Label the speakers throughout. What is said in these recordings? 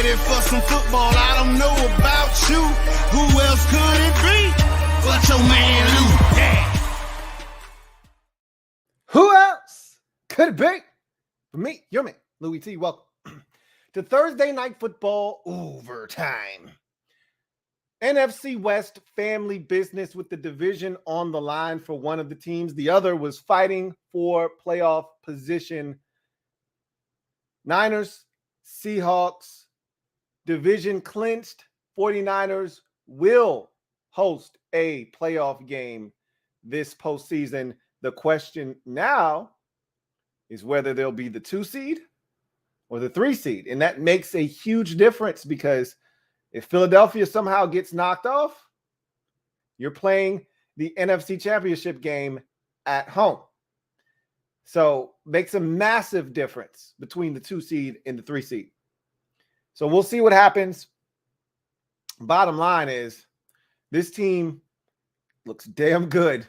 Speaker 1: ready for some football. I don't know about you. Who else could it be but your man Lou? Yeah.
Speaker 2: Who else could it be? For me, your man, Louie T. Welcome to Thursday Night Football Overtime. NFC West family business with the division on the line for one of the teams. The other was fighting for playoff position. Niners, Seahawks, division clinched. 49ers will host a playoff game this postseason. The question now is whether they'll be the 2 seed or the 3 seed. And that makes a huge difference because if Philadelphia somehow gets knocked off, you're playing the NFC Championship game at home. So makes a massive difference between the 2 seed and the 3 seed. So we'll see what happens. Bottom line is this team looks damn good.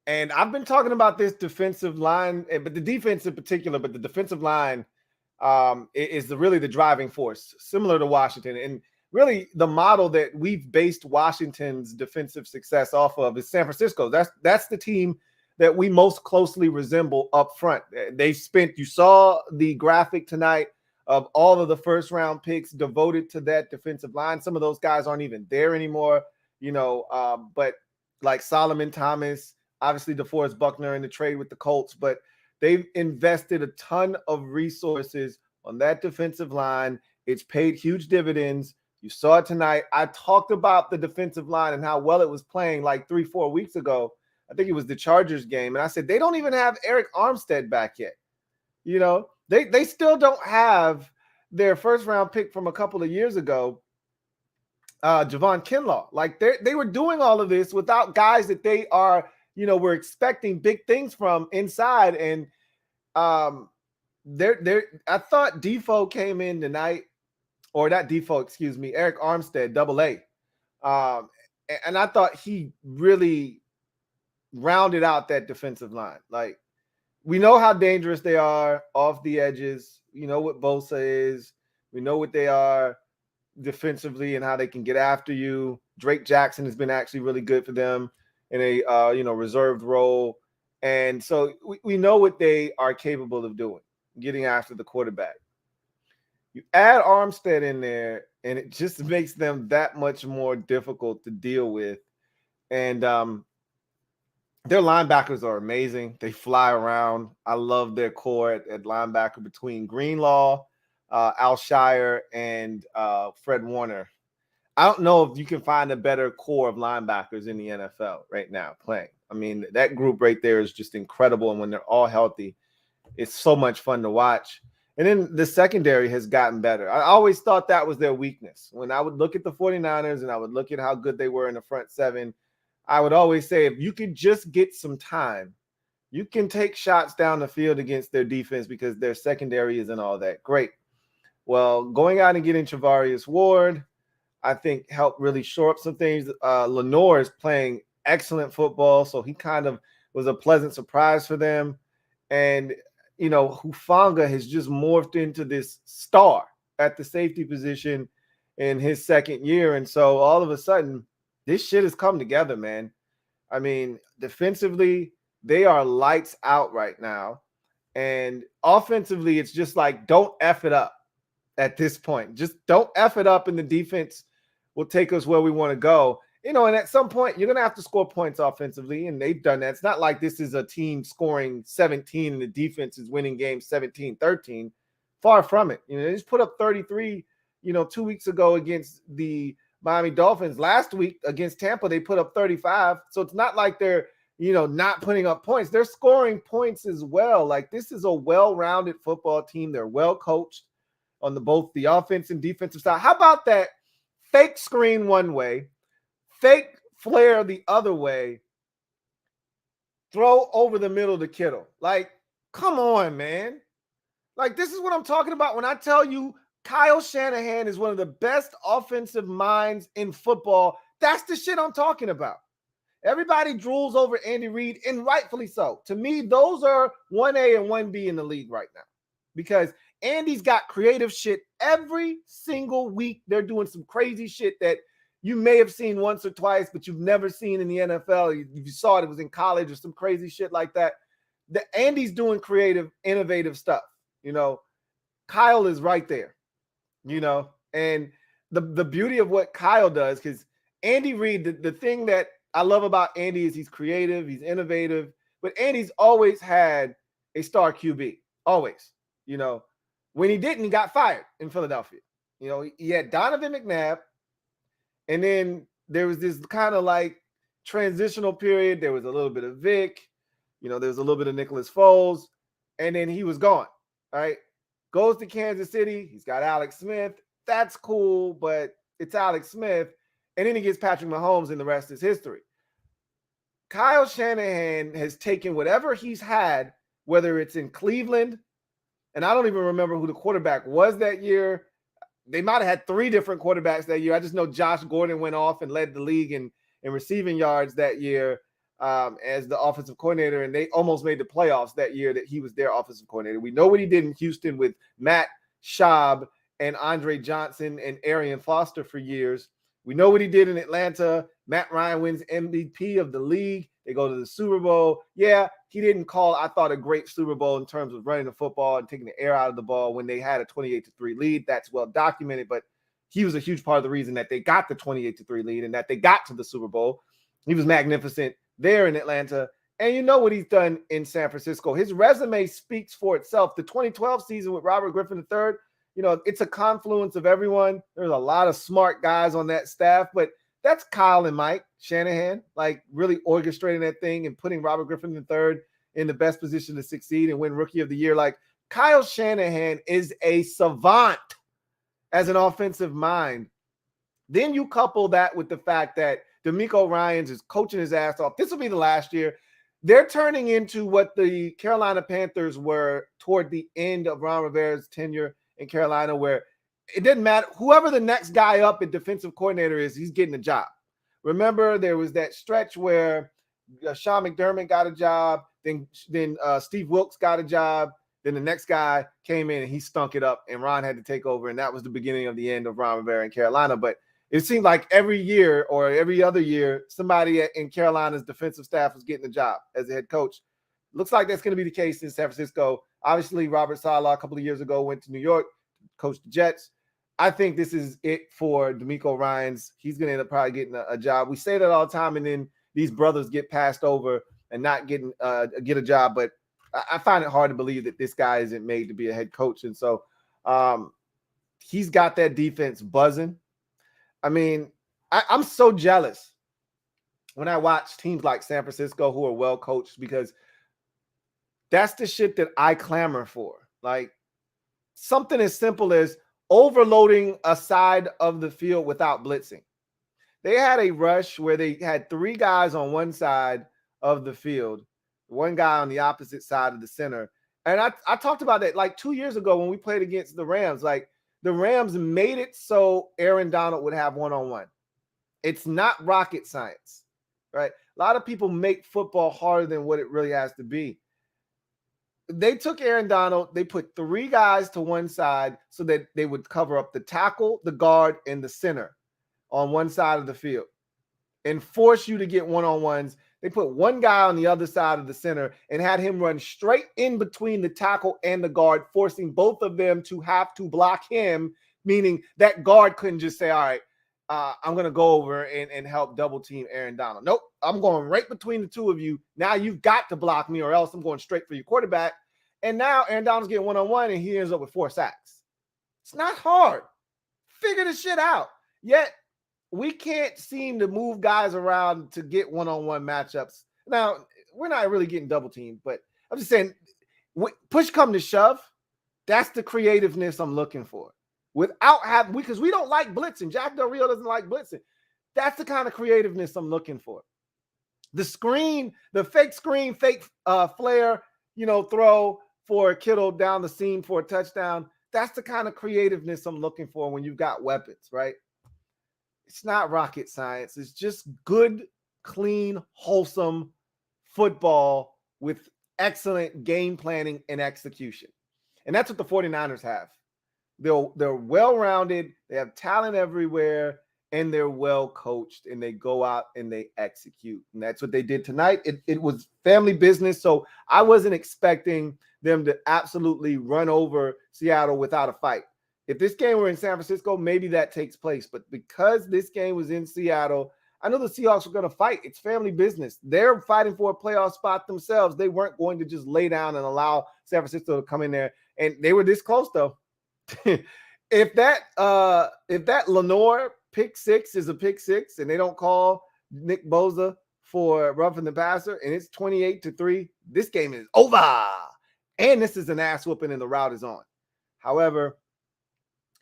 Speaker 2: And I've been talking about this defensive line, but the defense in particular, but the defensive line is really the driving force, similar to Washington. And really the model that we've based Washington's defensive success off of is San Francisco. That's the team that we most closely resemble up front. They spent, you saw the graphic tonight of all of the first round picks devoted to that defensive line. Some of those guys aren't even there anymore, but like Solomon Thomas, obviously DeForest Buckner in the trade with the Colts, but they've invested a ton of resources on that defensive line. It's paid huge dividends. You saw it tonight. I talked about the defensive line and how well it was playing like 3-4 weeks ago. I think it was the Chargers game. And I said, they don't even have Eric Armstead back yet. They still don't have their first round pick from a couple of years ago, Javon Kinlaw. Like they were doing all of this without guys that they are, we're expecting big things from inside. And I thought Defoe came in tonight, or not Defoe, excuse me, Eric Armstead, AA. And I thought he really rounded out that defensive line. Like, we know how dangerous they are off the edges. You know what Bosa is. We know what they are defensively and how they can get after you. Drake Jackson has been actually really good for them in a reserved role. And so we know what they are capable of doing, getting after the quarterback. You add Armstead in there, and it just makes them that much more difficult to deal with. And their linebackers are amazing. They fly around. I love their core at linebacker between Greenlaw, Al Shire, and Fred Warner. I don't know if you can find a better core of linebackers in the NFL right now playing. I mean, that group right there is just incredible. And when they're all healthy, it's so much fun to watch. And then the secondary has gotten better. I always thought that was their weakness. When I would look at the 49ers and I would look at how good they were in the front seven, I would always say, if you could just get some time, you can take shots down the field against their defense because their secondary isn't all that great. Well, going out and getting Travarius Ward, I think helped really shore up some things. Lenore is playing excellent football, so he kind of was a pleasant surprise for them. And, Hufanga has just morphed into this star at the safety position in his second year. And so all of a sudden, this shit has come together, man. I mean, defensively, they are lights out right now. And offensively, it's just like, don't F it up at this point. Just don't F it up, and the defense will take us where we want to go. And at some point, you're going to have to score points offensively, and they've done that. It's not like this is a team scoring 17 and the defense is winning games 17-13. Far from it. They just put up 33, 2 weeks ago against the Miami Dolphins. Last week against Tampa, they put up 35. So it's not like they're, not putting up points. They're scoring points as well. Like, this is a well-rounded football team. They're well coached on both the offense and defensive side. How about that fake screen one way, fake flare the other way, throw over the middle to Kittle? Like, come on, man. Like, this is what I'm talking about when I tell you Kyle Shanahan is one of the best offensive minds in football. That's the shit I'm talking about. Everybody drools over Andy Reid, and rightfully so. To me, those are 1A and 1B in the league right now because Andy's got creative shit Every single week, they're doing some crazy shit that you may have seen once or twice, but you've never seen in the NFL. You saw it was in college or some crazy shit like that. Andy's doing creative, innovative stuff. Kyle is right there, and the beauty of what Kyle does, because Andy Reid, the thing that I love about Andy is he's creative, he's innovative, but Andy's always had a star QB, always. When he didn't, he got fired in Philadelphia. He had Donovan McNabb, and then there was this kind of like transitional period. There was a little bit of Vic, there was a little bit of Nicholas Foles, and then he was gone. All right. Goes to Kansas City. He's got Alex Smith. That's cool, but it's Alex Smith. And then he gets Patrick Mahomes, and the rest is history. Kyle Shanahan has taken whatever he's had, whether it's in Cleveland, and I don't even remember who the quarterback was that year. They might have had 3 different quarterbacks that year. I just know Josh Gordon went off and led the league in receiving yards that year as the offensive coordinator, and they almost made the playoffs that year that he was their offensive coordinator. We know what he did in Houston with Matt Schaub and Andre Johnson and Arian Foster for years. We know what he did in Atlanta. Matt Ryan wins MVP of the league. They go to the Super Bowl. Yeah, he didn't call, I thought, a great Super Bowl in terms of running the football and taking the air out of the ball when they had a 28-3 lead. That's well documented, but he was a huge part of the reason that they got the 28-3 lead and that they got to the Super Bowl. He was magnificent there in Atlanta. And you know what he's done in San Francisco. His resume speaks for itself. The 2012 season with Robert Griffin III, it's a confluence of everyone. There's a lot of smart guys on that staff, but that's Kyle and Mike Shanahan, like really orchestrating that thing and putting Robert Griffin III in the best position to succeed and win Rookie of the Year. Like, Kyle Shanahan is a savant as an offensive mind. Then you couple that with the fact that DeMeco Ryans is coaching his ass off. This will be the last year. They're turning into what the Carolina Panthers were toward the end of Ron Rivera's tenure in Carolina, where it didn't matter. Whoever the next guy up at defensive coordinator is, he's getting a job. Remember, there was that stretch where Sean McDermott got a job, then Steve Wilkes got a job, then the next guy came in and he stunk it up, and Ron had to take over, and that was the beginning of the end of Ron Rivera in Carolina. But it seemed like every year or every other year, somebody in Carolina's defensive staff was getting a job as a head coach. Looks like that's going to be the case in San Francisco. Obviously, Robert Saleh a couple of years ago went to New York, coached the Jets. I think this is it for DeMeco Ryans. He's going to end up probably getting a job. We say that all the time, and then these brothers get passed over and not get a job. But I find it hard to believe that this guy isn't made to be a head coach. And so he's got that defense buzzing. I mean, I'm so jealous when I watch teams like San Francisco who are well coached, because that's the shit that I clamor for. Like, something as simple as overloading a side of the field without blitzing. They had a rush where they had 3 guys on one side of the field, 1 guy on the opposite side of the center. And I talked about that like 2 years ago when we played against the Rams. Like, the Rams made it so Aaron Donald would have one-on-one. It's not rocket science, right? A lot of people make football harder than what it really has to be. They took Aaron Donald, they put 3 guys to one side so that they would cover up the tackle, the guard, and the center on one side of the field and force you to get one-on-ones. They put 1 guy on the other side of the center and had him run straight in between the tackle and the guard, forcing both of them to have to block him, meaning that guard couldn't just say, all right, I'm going to go over and help double team Aaron Donald. Nope, I'm going right between the 2 of you. Now you've got to block me or else I'm going straight for your quarterback. And now Aaron Donald's getting one-on-one and he ends up with 4 sacks. It's not hard. Figure the shit out. Yet we can't seem to move guys around to get one-on-one matchups. Now, we're not really getting double teamed, but I'm just saying, push come to shove, that's the creativeness I'm looking for. Without having, because we don't like blitzing. Jack Del Rio doesn't like blitzing. That's the kind of creativeness I'm looking for. The screen, the fake screen, fake flare, throw for Kittle down the seam for a touchdown. That's the kind of creativeness I'm looking for when you've got weapons, right? It's not rocket science. It's just good, clean, wholesome football with excellent game planning and execution. And that's what the 49ers have. They're well-rounded. They have talent everywhere, and they're well coached, and they go out and they execute. And that's what they did tonight. It was family business. So I wasn't expecting them to absolutely run over Seattle without a fight. If this game were in San Francisco, maybe that takes place. But because this game was in Seattle, I know the Seahawks were going to fight. It's family business. They're fighting for a playoff spot themselves. They weren't going to just lay down and allow San Francisco to come in there. And they were this close, though. if that Lenore pick six is a pick six and they don't call Nick Bosa for roughing the passer and it's 28-3, this game is over. And this is an ass whooping and the route is on. However,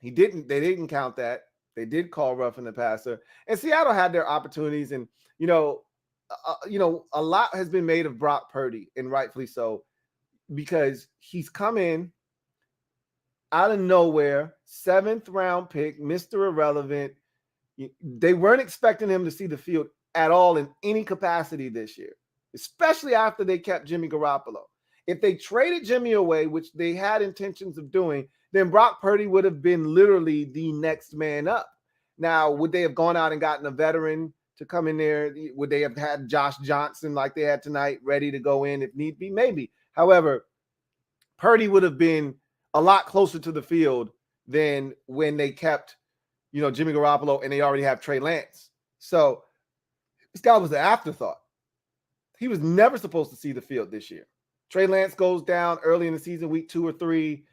Speaker 2: they didn't count that. They did call roughing the passer. And Seattle had their opportunities. And, a lot has been made of Brock Purdy, and rightfully so, because he's come in out of nowhere, 7th round pick, Mr. Irrelevant. They weren't expecting him to see the field at all in any capacity this year, especially after they kept Jimmy Garoppolo. If they traded Jimmy away, which they had intentions of doing, then Brock Purdy would have been literally the next man up. Now, would they have gone out and gotten a veteran to come in there? Would they have had Josh Johnson like they had tonight ready to go in if need be? Maybe. However, Purdy would have been a lot closer to the field than when they kept, Jimmy Garoppolo and they already have Trey Lance. So this guy was an afterthought. He was never supposed to see the field this year. Trey Lance goes down early in the season, week 2 or 3.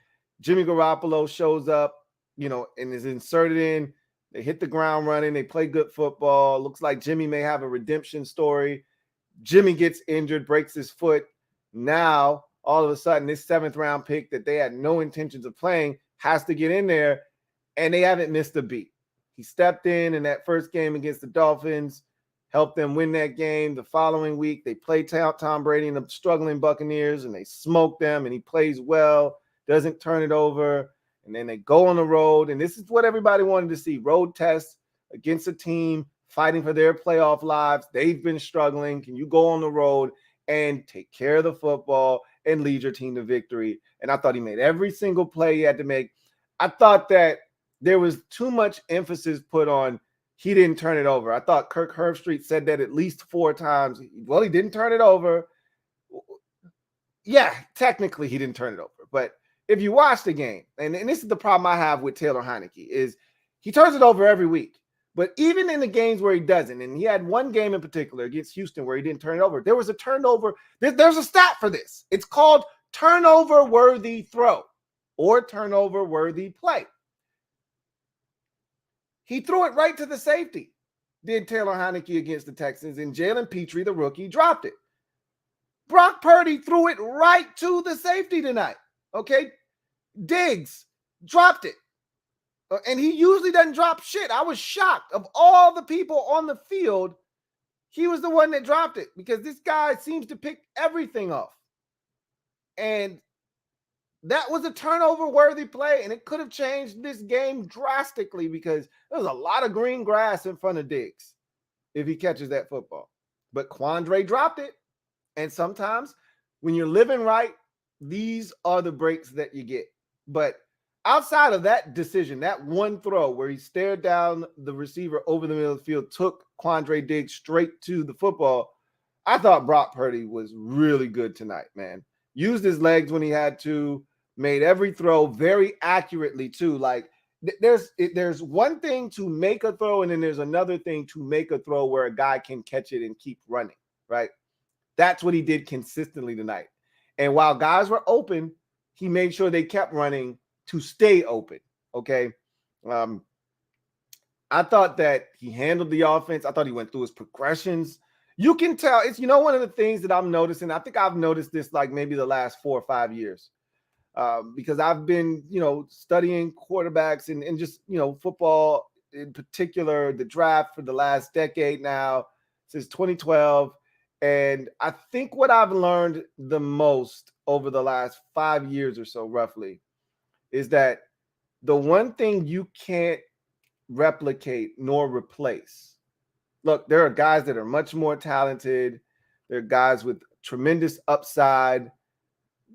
Speaker 2: Jimmy Garoppolo shows up, and is inserted in. They hit the ground running. They play good football. Looks like Jimmy may have a redemption story. Jimmy gets injured, breaks his foot. Now, all of a sudden, this 7th round pick that they had no intentions of playing has to get in there, and they haven't missed a beat. He stepped in that first game against the Dolphins, helped them win that game. The following week, they played Tom Brady and the struggling Buccaneers, and they smoked them, and he plays well, doesn't turn it over, and then they go on the road, and this is what everybody wanted to see, road tests against a team fighting for their playoff lives. They've been struggling. Can you go on the road and take care of the football and lead your team to victory? And I thought he made every single play he had to make. I thought that there was too much emphasis put on he didn't turn it over. I thought Kirk Herbstreit said that at least 4 times. Well, he didn't turn it over. Yeah, technically he didn't turn it over. But if you watch the game, and this is the problem I have with Taylor Heineke, is he turns it over every week. But even in the games where he doesn't, and he had one game in particular against Houston where he didn't turn it over, there was a turnover. There's a stat for this. It's called turnover-worthy throw or turnover-worthy play. He threw it right to the safety, did Taylor Heineke against the Texans, and Jalen Petrie, the rookie, dropped it. Brock Purdy threw it right to the safety tonight, okay? Diggs dropped it. And he usually doesn't drop shit. I was shocked. Of all the people on the field, he was the one that dropped it because this guy seems to pick everything off. And that was a turnover-worthy play, and it could have changed this game drastically because there was a lot of green grass in front of Diggs if he catches that football. But Quandre dropped it, and sometimes when you're living right, these are the breaks that you get. But outside of that decision, that one throw where he stared down the receiver over the middle of the field, took Quandre Diggs straight to the football, I thought Brock Purdy was really good tonight, man. Used his legs when he had to, made every throw very accurately too. Like there's one thing to make a throw, and then there's another thing to make a throw where a guy can catch it and keep running, right? That's what he did consistently tonight. And while guys were open, he made sure they kept running to stay open, okay? I thought that he handled the offense. I thought he went through his progressions. You can tell. It's, one of the things that I'm noticing, I think I've noticed this like maybe the last 4 or 5 years. Because I've been, studying quarterbacks and just, football in particular, the draft for the last decade now, since 2012. And I think what I've learned the most over the last 5 years or so, roughly, is that the one thing you can't replicate nor replace. Look, there are guys that are much more talented. There are guys with tremendous upside.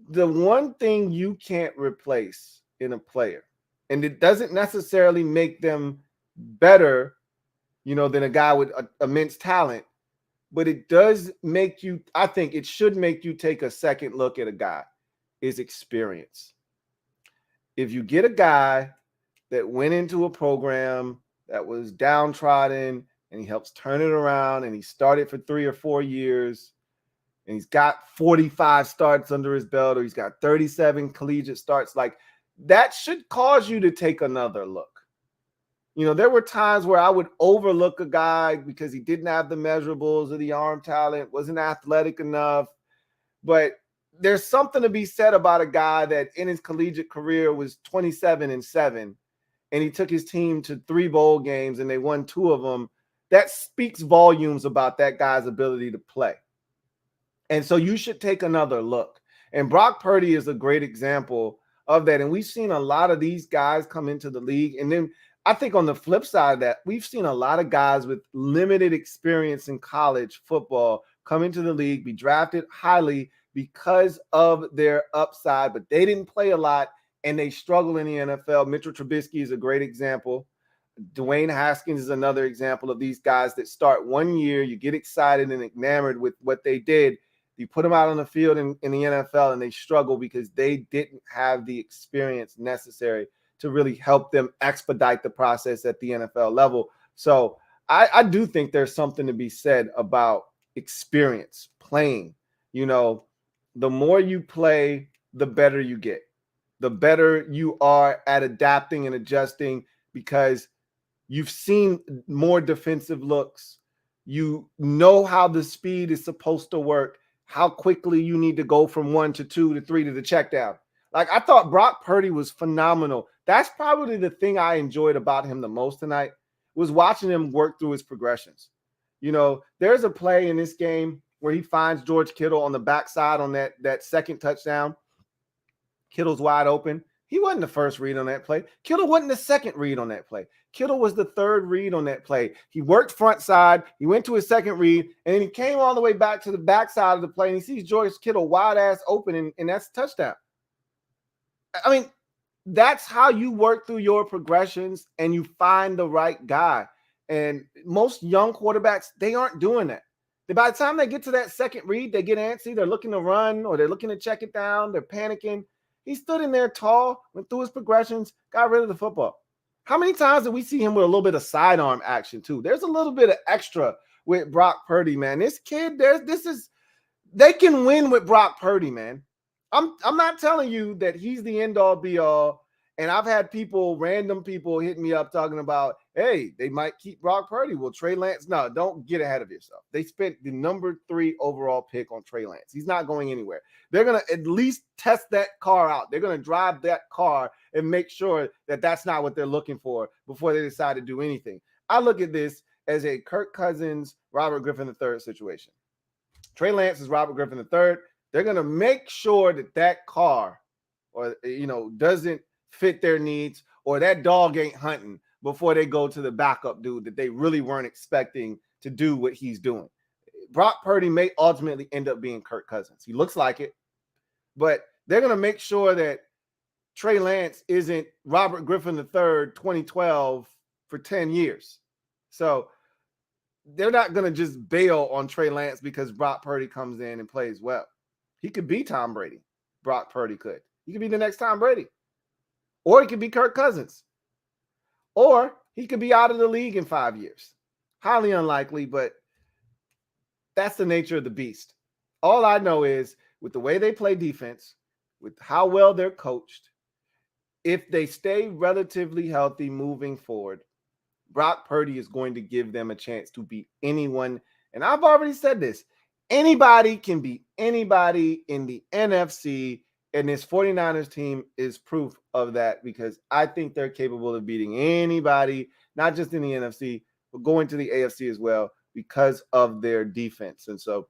Speaker 2: The one thing you can't replace in a player And it doesn't necessarily make them better, than a guy with immense talent, but it does make you, I think it should make you take a second look at a guy, is experience. If you get a guy that went into a program that was downtrodden and he helps turn it around and he started for 3 or 4 years and he's got 45 starts under his belt, or he's got 37 collegiate starts, like that should cause you to take another look. There were times where I would overlook a guy because he didn't have the measurables or the arm talent, wasn't athletic enough. But there's something to be said about a guy that in his collegiate career was 27-7, and he took his team to 3 bowl games and they won 2 of them. That speaks volumes about that guy's ability to play. And so you should take another look. And Brock Purdy is a great example of that. And we've seen a lot of these guys come into the league. And then I think on the flip side of that, we've seen a lot of guys with limited experience in college football come into the league, be drafted highly because of their upside, but they didn't play a lot and they struggle in the NFL. Mitchell Trubisky is a great example. Dwayne Haskins is another example of these guys that start 1 year, you get excited and enamored with what they did. You put them out on the field in the NFL and they struggle because they didn't have the experience necessary to really help them expedite the process at the NFL level. So I do think there's something to be said about experience playing. The more you play, the better you get. The better you are at adapting and adjusting because you've seen more defensive looks. You know how the speed is supposed to work, how quickly you need to go from 1 to 2 to 3 to the check down. Like, I thought Brock Purdy was phenomenal. That's probably the thing I enjoyed about him the most tonight, was watching him work through his progressions. There's a play in this game where he finds George Kittle on the backside on that second touchdown. Kittle's wide open. He wasn't the first read on that play. Kittle wasn't the second read on that play. Kittle was the third read on that play. He worked front side. He went to his second read, and then he came all the way back to the backside of the play, and he sees George Kittle wide ass open, and that's a touchdown. I mean, that's how you work through your progressions and you find the right guy. And most young quarterbacks, they aren't doing that. By the time they get to that second read, they get antsy. They're looking to run or they're looking to check it down. They're panicking. He stood in there tall, went through his progressions, got rid of the football. How many times did we see him with a little bit of sidearm action too? There's a little bit of extra with Brock Purdy, man. This kid, they can win with Brock Purdy, man. I'm not telling you that he's the end all be all. And I've had random people hit me up talking about, hey, they might keep Brock Purdy. Well, Trey Lance, no, don't get ahead of yourself. They spent the number 3 overall pick on Trey Lance. He's not going anywhere. They're going to at least test that car out. They're going to drive that car and make sure that that's not what they're looking for before they decide to do anything. I look at this as a Kirk Cousins, Robert Griffin III situation. Trey Lance is Robert Griffin III. They're going to make sure that car doesn't fit their needs, or that dog ain't hunting before they go to the backup dude that they really weren't expecting to do what he's doing. Brock Purdy may ultimately end up being Kirk Cousins. He looks like it, but they're going to make sure that Trey Lance isn't Robert Griffin III 2012 for 10 years. So they're not going to just bail on Trey Lance because Brock Purdy comes in and plays well. He could be Tom Brady. Brock Purdy could. He could be the next Tom Brady. Or he could be Kirk Cousins. Or he could be out of the league in 5 years. Highly unlikely, but that's the nature of the beast. All I know is with the way they play defense, with how well they're coached, if they stay relatively healthy moving forward, Brock Purdy is going to give them a chance to beat anyone. And I've already said this. Anybody can beat anybody in the NFC. And this 49ers team is proof of that, because I think they're capable of beating anybody, not just in the NFC, but going to the AFC as well because of their defense. And so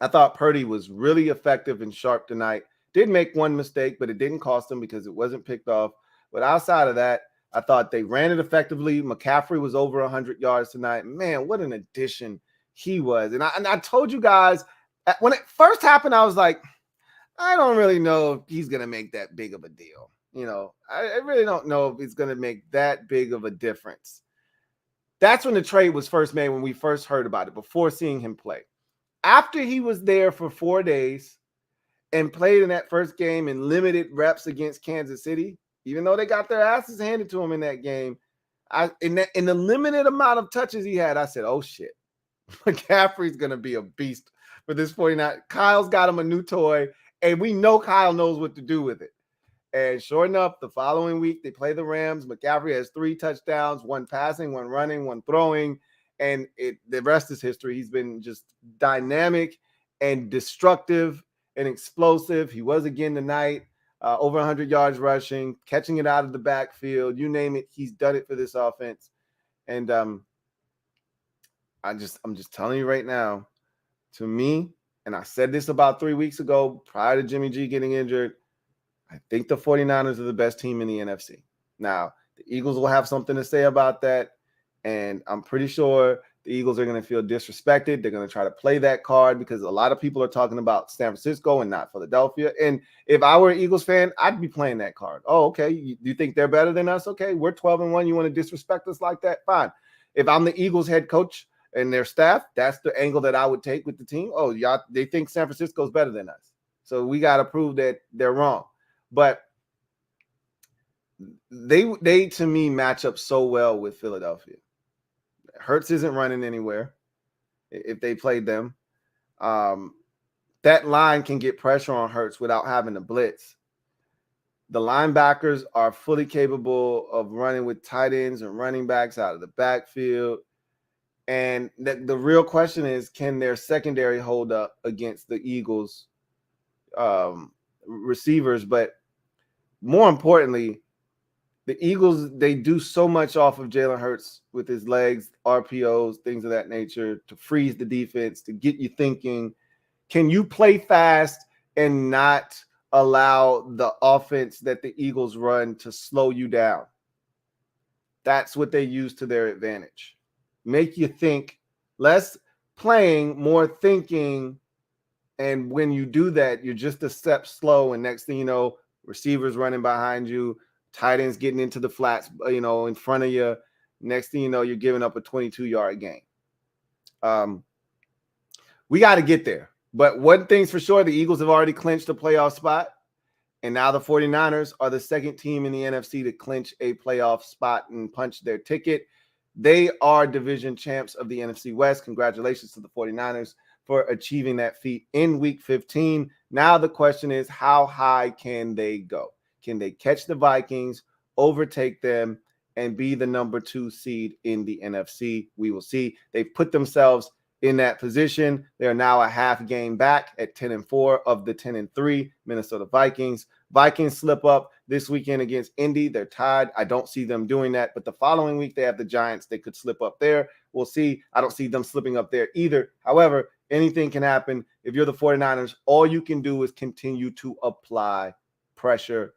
Speaker 2: I thought Purdy was really effective and sharp tonight. Did make one mistake, but it didn't cost them because it wasn't picked off. But outside of that, I thought they ran it effectively. McCaffrey was over 100 yards tonight. Man, what an addition he was. And I told you guys, when it first happened, I was like, I don't really know if he's going to make that big of a deal. I really don't know if it's going to make that big of a difference. That's when the trade was first made, when we first heard about it, before seeing him play. After he was there for 4 days and played in that first game in limited reps against Kansas City, even though they got their asses handed to him in that game, in the limited amount of touches he had, I said, oh, shit. McCaffrey's going to be a beast for this 49. Kyle's got him a new toy, and we know Kyle knows what to do with it. And sure enough, the following week, they play the Rams. McCaffrey has 3 touchdowns, 1 passing, 1 running, 1 throwing. And the rest is history. He's been just dynamic and destructive and explosive. He was again tonight, over 100 yards rushing, catching it out of the backfield. You name it, he's done it for this offense. And I'm just telling you right now, to me, and I said this about 3 weeks ago prior to Jimmy G getting injured, I think the 49ers are the best team in the NFC. Now, the Eagles will have something to say about that, and I'm pretty sure the Eagles are going to feel disrespected. They're going to try to play that card because a lot of people are talking about San Francisco and not Philadelphia. And if I were an Eagles fan, I'd be playing that card. Oh, okay. You think they're better than us? Okay, we're 12-1. You want to disrespect us like that? Fine. If I'm the Eagles head coach and their staff, that's the angle that I would take with the team. Oh, y'all, they think San Francisco is better than us. So we got to prove that they're wrong. But they to me match up so well with Philadelphia. Hurts isn't running anywhere if they played them. That line can get pressure on Hurts without having to blitz. The linebackers are fully capable of running with tight ends and running backs out of the backfield. And the real question is, can their secondary hold up against the Eagles receivers? But more importantly, the Eagles, they do so much off of Jalen Hurts with his legs, RPOs, things of that nature, to freeze the defense, to get you thinking. Can you play fast and not allow the offense that the Eagles run to slow you down? That's what they use to their advantage. Make you think, less playing, more thinking. And when you do that, you're just a step slow. And next thing you know, receivers running behind you, tight ends getting into the flats, in front of you. Next thing you know, you're giving up a 22-yard gain. We got to get there. But one thing's for sure, the Eagles have already clinched a playoff spot. And now the 49ers are the second team in the NFC to clinch a playoff spot and punch their ticket. They are division champs of the NFC West. Congratulations to the 49ers for achieving that feat in Week 15. Now the question is, how high can they go? Can they catch the Vikings, overtake them, and be the number 2 seed in the NFC? We will see. They've put themselves in that position. They are now a half game back at 10-4 of the 10-3 Minnesota Vikings. Vikings slip up this weekend against Indy. They're tied. I don't see them doing that. But the following week, they have the Giants. They could slip up there. We'll see. I don't see them slipping up there either. However, anything can happen. If you're the 49ers, all you can do is continue to apply pressure.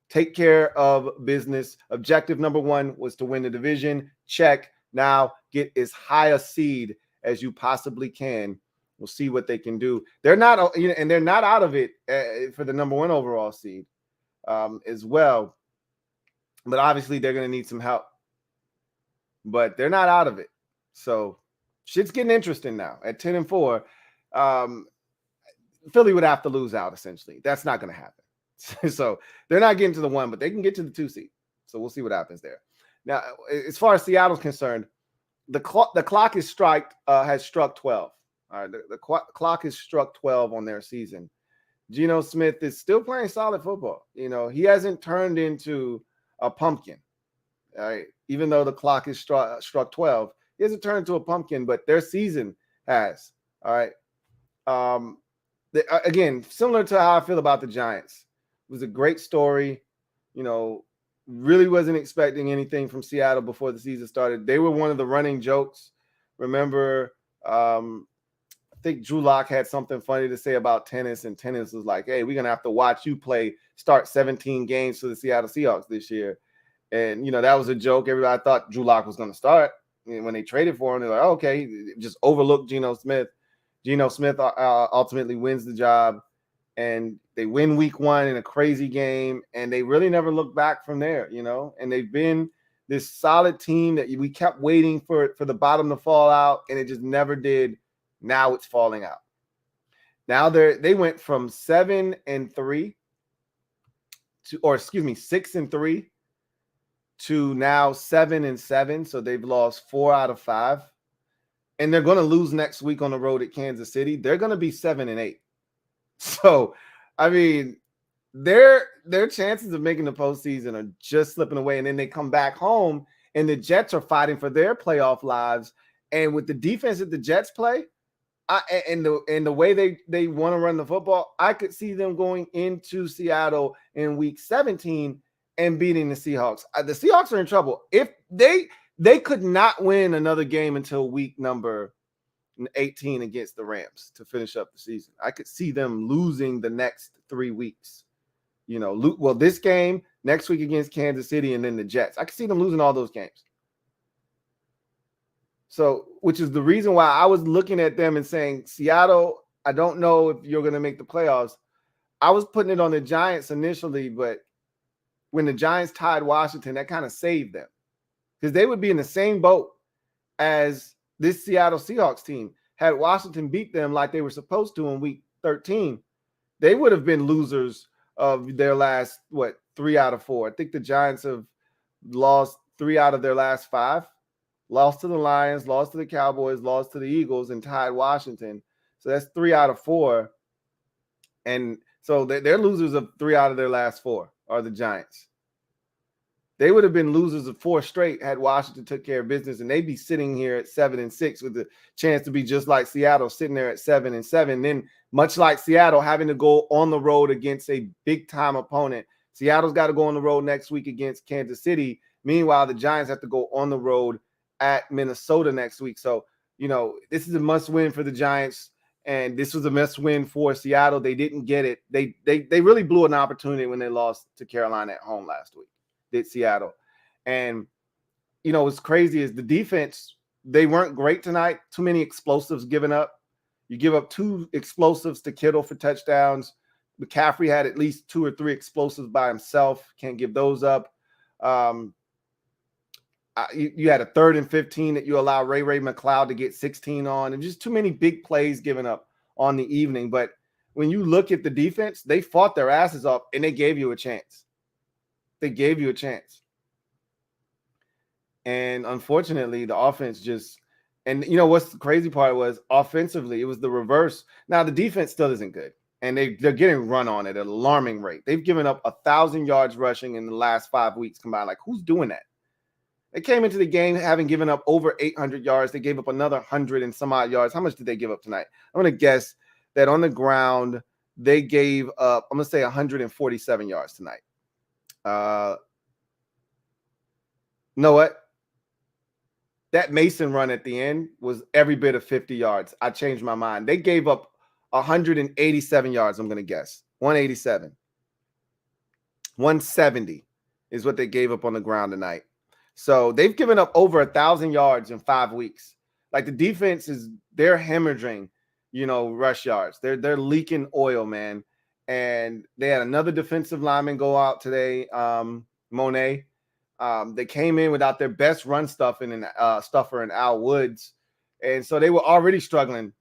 Speaker 2: Take care of business. Objective number 1 was to win the division. Check. Now get as high a seed as you possibly can. We'll see what they can do. They're not, and they're not out of it for the number 1 overall seed as well. But obviously, they're going to need some help. But they're not out of it. So shit's getting interesting now. At 10-4, Philly would have to lose out, essentially. That's not going to happen. So they're not getting to the 1, but they can get to the 2 seed. So we'll see what happens there. Now, as far as Seattle's concerned, the clock has struck 12. All right, the clock has struck 12 on their season. Geno Smith is still playing solid football. He hasn't turned into a pumpkin. All right, even though the clock is struck 12, he hasn't turned into a pumpkin, but their season has. All right. Again, similar to how I feel about the Giants. It was a great story. Really wasn't expecting anything from Seattle before the season started. They were one of the running jokes. Remember, I think Drew Lock had something funny to say about tennis, and tennis was like, hey, we're going to have to watch you start 17 games for the Seattle Seahawks this year. And, that was a joke. Everybody thought Drew Lock was going to start. And when they traded for him, they're like, oh, okay, just overlook Geno Smith. Geno Smith ultimately wins the job. and they win week 1 in a crazy game, and they really never look back from there, and they've been this solid team that we kept waiting for the bottom to fall out, and it just never did. Now it's falling out. Now they went from 7-3 to, or excuse me, 6-3 to now 7-7. So they've lost 4 out of 5, and they're going to lose next week on the road at Kansas City. They're going to be 7-8. So, I mean, their chances of making the postseason are just slipping away. And then they come back home, and the Jets are fighting for their playoff lives. And with the defense that the Jets play, and the way they want to run the football, I could see them going into Seattle in week 17 and beating the Seahawks. The Seahawks are in trouble. If they could not win another game until week number 18 against the Rams to finish up the season. I could see them losing the next 3 weeks. This game, next week against Kansas City, and then the Jets. I could see them losing all those games. So, which is the reason why I was looking at them and saying, Seattle, I don't know if you're going to make the playoffs. I was putting it on the Giants initially, but when the Giants tied Washington, that kind of saved them, because they would be in the same boat as this Seattle Seahawks team. Had Washington beat them like they were supposed to in week 13, they would have been losers of their last, 3 out of 4. I think the Giants have lost 3 out of their last 5. Lost to the Lions, lost to the Cowboys, lost to the Eagles, and tied Washington. So that's 3 out of 4. And so they're losers of 3 out of their last 4 are the Giants. They would have been losers of 4 straight had Washington took care of business, and they'd be sitting here at 7-6 with the chance to be just like Seattle, sitting there at 7-7. Then, much like Seattle, having to go on the road against a big-time opponent. Seattle's got to go on the road next week against Kansas City. Meanwhile, the Giants have to go on the road at Minnesota next week. So, this is a must-win for the Giants, and this was a must-win for Seattle. They didn't get it. They really blew an opportunity when they lost to Carolina at home last week. Did Seattle. And, what's crazy is the defense, they weren't great tonight. Too many explosives given up. You give up 2 explosives to Kittle for touchdowns. McCaffrey had at least 2 or 3 explosives by himself. Can't give those up. You had a 3rd and 15 that you allow Ray McLeod to get 16 on, and just too many big plays given up on the evening. But when you look at the defense, they fought their asses off, and they gave you a chance. They gave you a chance. And unfortunately, the offense just – and what's the crazy part was offensively, it was the reverse. Now, the defense still isn't good, and they're getting run on at an alarming rate. They've given up 1,000 yards rushing in the last 5 weeks combined. Like, who's doing that? They came into the game having given up over 800 yards. They gave up another 100 and some odd yards. How much did they give up tonight? I'm going to guess that on the ground, they gave up, I'm going to say 147 yards tonight. You know what? That Mason run at the end was every bit of 50 yards. I changed my mind. They gave up 187 yards, I'm going to guess. 187. 170 is what they gave up on the ground tonight. So they've given up over 1,000 yards in 5 weeks. Like, the defense they're hemorrhaging, rush yards. They're leaking oil, man. And they had another defensive lineman go out today, Monet. They came in without their best run stuffer and Al Woods. And so they were already struggling,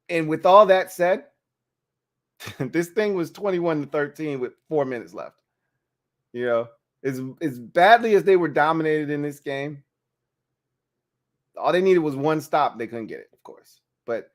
Speaker 2: And with all that said, this thing was 21-13 with 4 minutes left. As badly as they were dominated in this game, all they needed was one stop. They couldn't get it, of course. But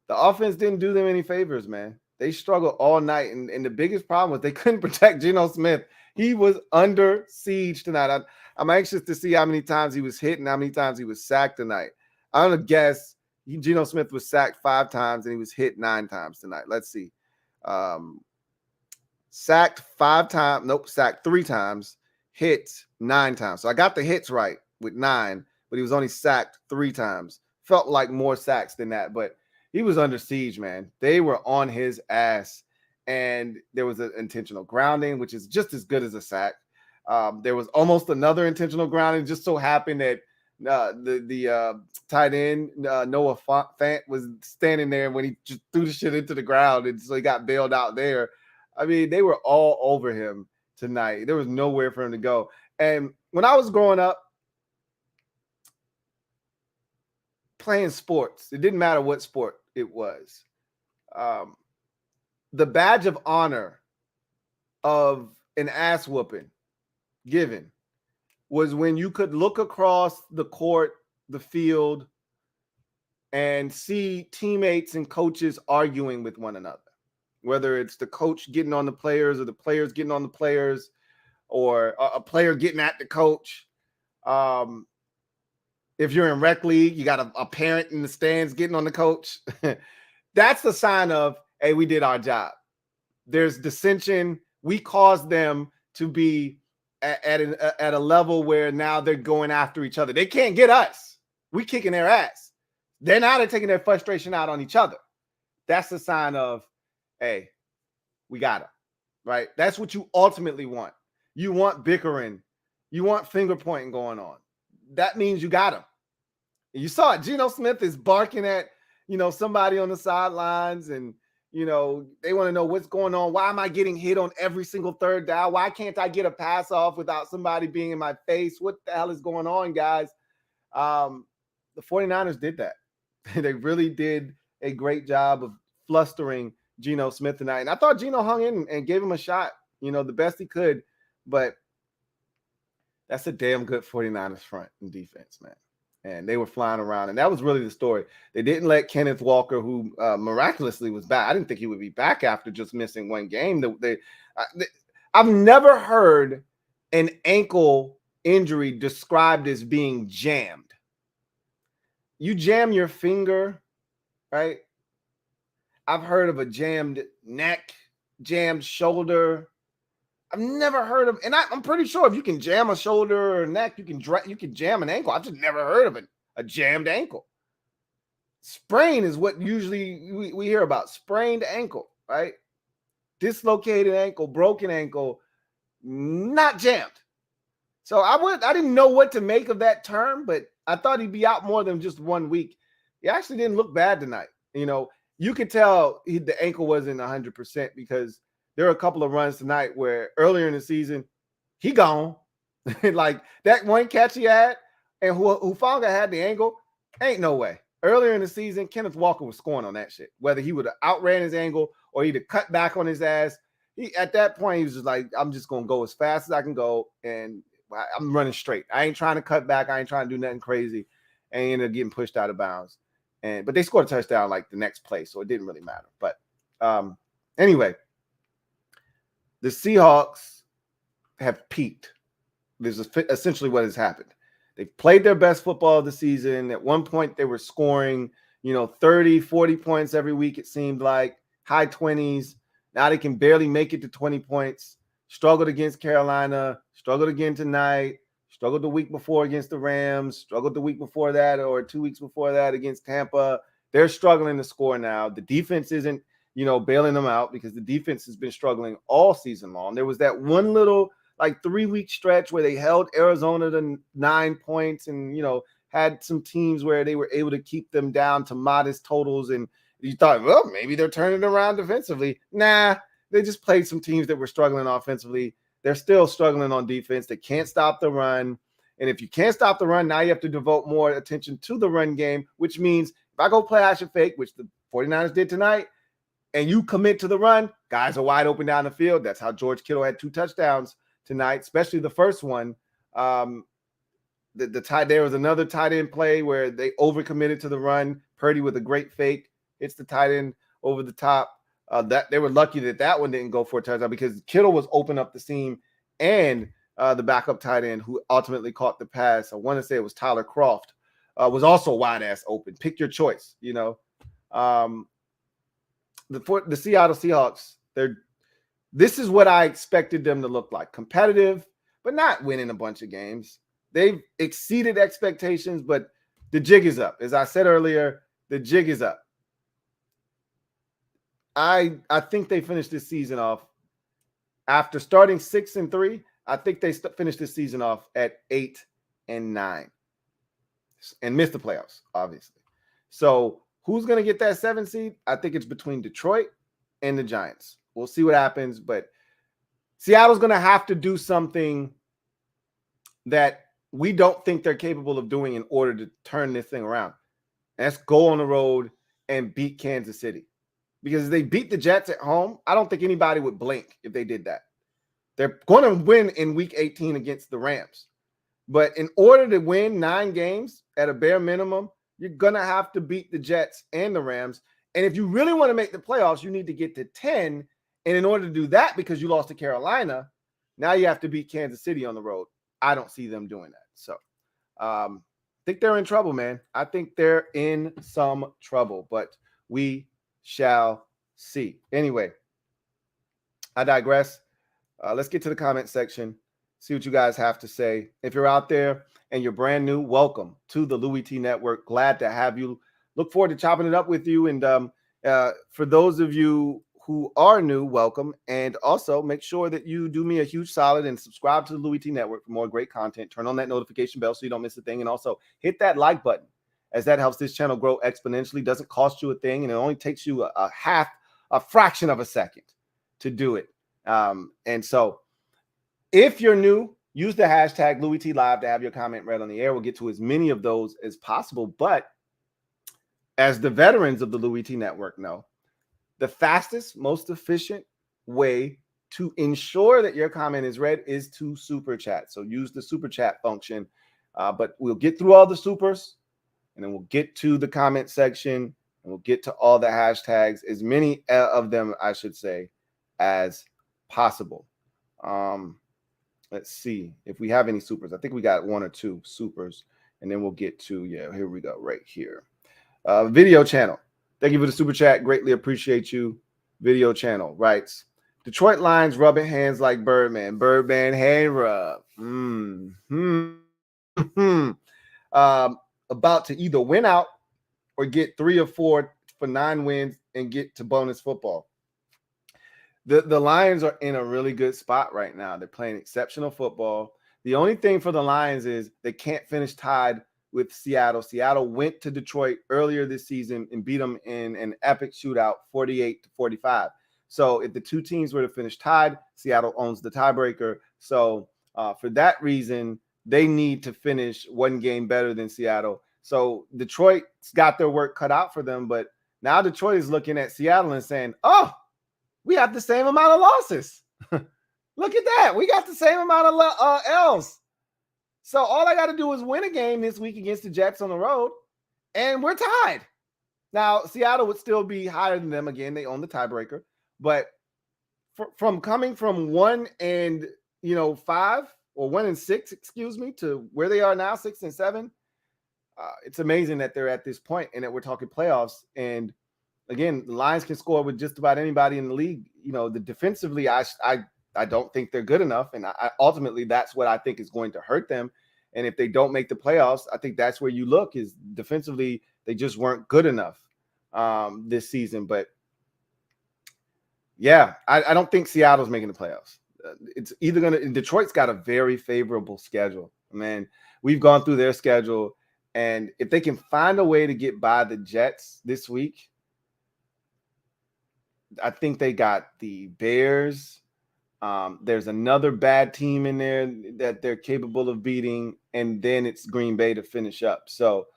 Speaker 2: the offense didn't do them any favors, man. They struggled all night. And the biggest problem was they couldn't protect Geno Smith. He was under siege tonight. I'm anxious to see how many times he was hit and how many times he was sacked tonight. I'm going to guess Geno Smith was sacked 5 times and he was hit 9 times tonight. Let's see. Sacked 5 times. Nope, sacked 3 times. Hit 9 times. So I got the hits right with 9, but he was only sacked 3 times. Felt like more sacks than that, but he was under siege, man. They were on his ass, and there was an intentional grounding, which is just as good as a sack. There was almost another intentional grounding. Just so happened that The tight end Noah Fant was standing there when he just threw the shit into the ground, and so he got bailed out there. I mean, they were all over him tonight. There was nowhere for him to go. And when I was growing up playing sports, it didn't matter what sport it was. The badge of honor of an ass whooping given was when you could look across the court, the field, and see teammates and coaches arguing with one another, whether it's the coach getting on the players or the players getting on the players, or a player getting at the coach. If you're in rec league, you got a parent in the stands getting on the coach. That's the sign of, hey, we did our job. There's dissension. We caused them to be at a level where now they're going after each other. They can't get us. We kicking their ass. They're taking their frustration out on each other. That's the sign of, hey, we got them, right? That's what you ultimately want. You want bickering. You want finger pointing going on. That means you got them. You saw it. Geno Smith is barking at, somebody on the sidelines, and, they want to know what's going on. Why am I getting hit on every single third down? Why can't I get a pass off without somebody being in my face? What the hell is going on, guys? The 49ers did that. They really did a great job of flustering Geno Smith tonight. And I thought Geno hung in and gave him a shot, the best he could. But that's a damn good 49ers front and defense, man. And they were flying around. And that was really the story. They didn't let Kenneth Walker, who miraculously was back. I didn't think he would be back after just missing one game. I've never heard an ankle injury described as being jammed. You jam your finger, right? I've heard of a jammed neck, jammed shoulder. I've never heard of, and I'm pretty sure if you can jam a shoulder or a neck, you can jam an ankle. I've just never heard of a jammed ankle. Sprain is what usually we hear about. Sprained ankle, right? Dislocated ankle, broken ankle, not jammed. So I didn't know what to make of that term, but I thought he'd be out more than just 1 week. He actually didn't look bad tonight. You could tell the ankle wasn't 100% because there were a couple of runs tonight where earlier in the season, he gone. Like that one catch he had, and Hufanga had the angle, ain't no way. Earlier in the season, Kenneth Walker was scoring on that shit. Whether he would have outran his angle or he'd have cut back on his ass, at that point, he was just like, I'm just going to go as fast as I can go, and I'm running straight. I ain't trying to cut back. I ain't trying to do nothing crazy. And he ended up getting pushed out of bounds. But they scored a touchdown like the next play, so it didn't really matter. But anyway, the Seahawks have peaked. This is essentially what has happened. They've played their best football of the season. At one point, they were scoring, 30, 40 points every week, it seemed like, high 20s. Now they can barely make it to 20 points. Struggled against Carolina, struggled again tonight, struggled the week before against the Rams, struggled the week before that or 2 weeks before that against Tampa. They're struggling to score now. The defense isn't, bailing them out because the defense has been struggling all season long. There was that one little 3-week stretch where they held Arizona to 9 points and, had some teams where they were able to keep them down to modest totals. And you thought, well, maybe they're turning around defensively. Nah, they just played some teams that were struggling offensively. They're still struggling on defense. They can't stop the run. And if you can't stop the run, now you have to devote more attention to the run game, which means if I go play action fake, which the 49ers did tonight, and you commit to the run, guys are wide open down the field. That's how George Kittle had 2 touchdowns tonight, especially the first one. There was another tight end play where they overcommitted to the run. Purdy with a great fake hits the tight end over the top. That they were lucky that one didn't go for a touchdown because Kittle was open up the seam, and the backup tight end who ultimately caught the pass, I want to say it was Tyler Croft, was also wide ass open. Pick your choice, The Seattle Seahawks, this is what I expected them to look like. Competitive, but not winning a bunch of games. They've exceeded expectations, but the jig is up. As I said earlier, the jig is up. I think they finished this season off after starting 6-3. I think they finished this season off at 8-9. and miss the playoffs, obviously. So who's going to get that 7 seed? I think it's between Detroit and the Giants. We'll see what happens, but Seattle's going to have to do something that we don't think they're capable of doing in order to turn this thing around. And that's go on the road and beat Kansas City. Because if they beat the Jets at home, I don't think anybody would blink if they did that. They're going to win in Week 18 against the Rams. But in order to win 9 games at a bare minimum, you're going to have to beat the Jets and the Rams. And if you really want to make the playoffs, you need to get to 10. And in order to do that, because you lost to Carolina, now you have to beat Kansas City on the road. I don't see them doing that. So I think they're in trouble, man. I think they're in some trouble, but we shall see. Anyway, I digress. Let's get to the comment section, see what you guys have to say. If you're out there and you're brand new, welcome to the Louie T Network. Glad to have you. Look forward to chopping it up with you. And for those of you who are new, welcome. And also make sure that you do me a huge solid and subscribe to the Louie T Network for more great content. Turn on that notification bell so you don't miss a thing. And also hit that like button, as that helps this channel grow exponentially. Doesn't cost you a thing, and it only takes you a fraction of a second to do it. And so if you're new, use the hashtag LouieTLive to have your comment read on the air. We'll get to as many of those as possible. But as the veterans of the Louie T Network know, the fastest, most efficient way to ensure that your comment is read is to super chat. So use the super chat function. But we'll get through all the supers, and then we'll get to the comment section, and we'll get to all the hashtags, as many of them, I should say, as possible. Let's see if we have any supers. I think we got 1 or 2 supers, and then we'll get to, here we go, right here. Video channel. Thank you for the super chat. Greatly appreciate you. Video channel writes, Detroit Lions rubbing hands like Birdman. Birdman hand rub. About to either win out or get 3 or 4 for 9 wins and get to bonus football. The Lions are in a really good spot right now. They're playing exceptional football. The only thing for the Lions is they can't finish tied with Seattle. Seattle went to Detroit earlier this season and beat them in an epic shootout, 48-45. So if the two teams were to finish tied, Seattle owns the tiebreaker. So for that reason, they need to finish 1 game better than Seattle. So Detroit's got their work cut out for them. But now Detroit is looking at Seattle and saying, oh, we have the same amount of losses. Look at that. We got the same amount of L's. So all I got to do is win a game this week against the Jets on the road, and we're tied. Now, Seattle would still be higher than them. Again, they own the tiebreaker. But from coming from 1-5 or 1-6, excuse me, to where they are now, 6-7, it's amazing that they're at this point and that we're talking playoffs. And again, the Lions can score with just about anybody in the league. Defensively, I don't think they're good enough. And ultimately, that's what I think is going to hurt them. And if they don't make the playoffs, I think that's where you look, is defensively, they just weren't good enough this season. But yeah, I don't think Seattle's making the playoffs. It's either Detroit's got a very favorable schedule. Man, we've gone through their schedule. And if they can find a way to get by the Jets this week, I think they got the Bears. There's another bad team in there that they're capable of beating, and then it's Green Bay to finish up. So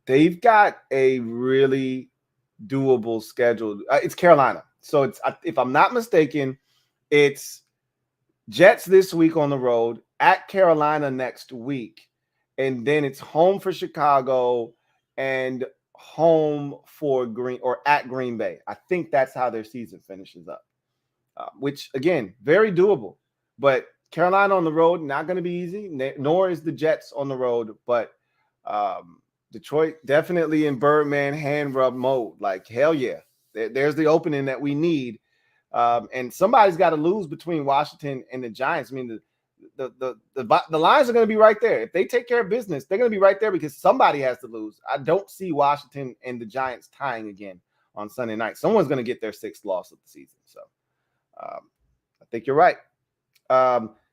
Speaker 2: they've got a really doable schedule. It's Carolina. So it's, if I'm not mistaken, it's Jets this week on the road, at Carolina next week, and then it's home for Chicago and home for at Green Bay. I think that's how their season finishes up. Which, again, very doable. But Carolina on the road, not going to be easy, nor is the Jets on the road. But Detroit definitely in Birdman hand rub mode. Like, hell yeah. There's the opening that we need. And somebody's got to lose between Washington and the Giants. I mean, the Lions are going to be right there. If they take care of business, they're going to be right there because somebody has to lose. I don't see Washington and the Giants tying again on Sunday night. Someone's going to get their 6th loss of the season. So I think you're right.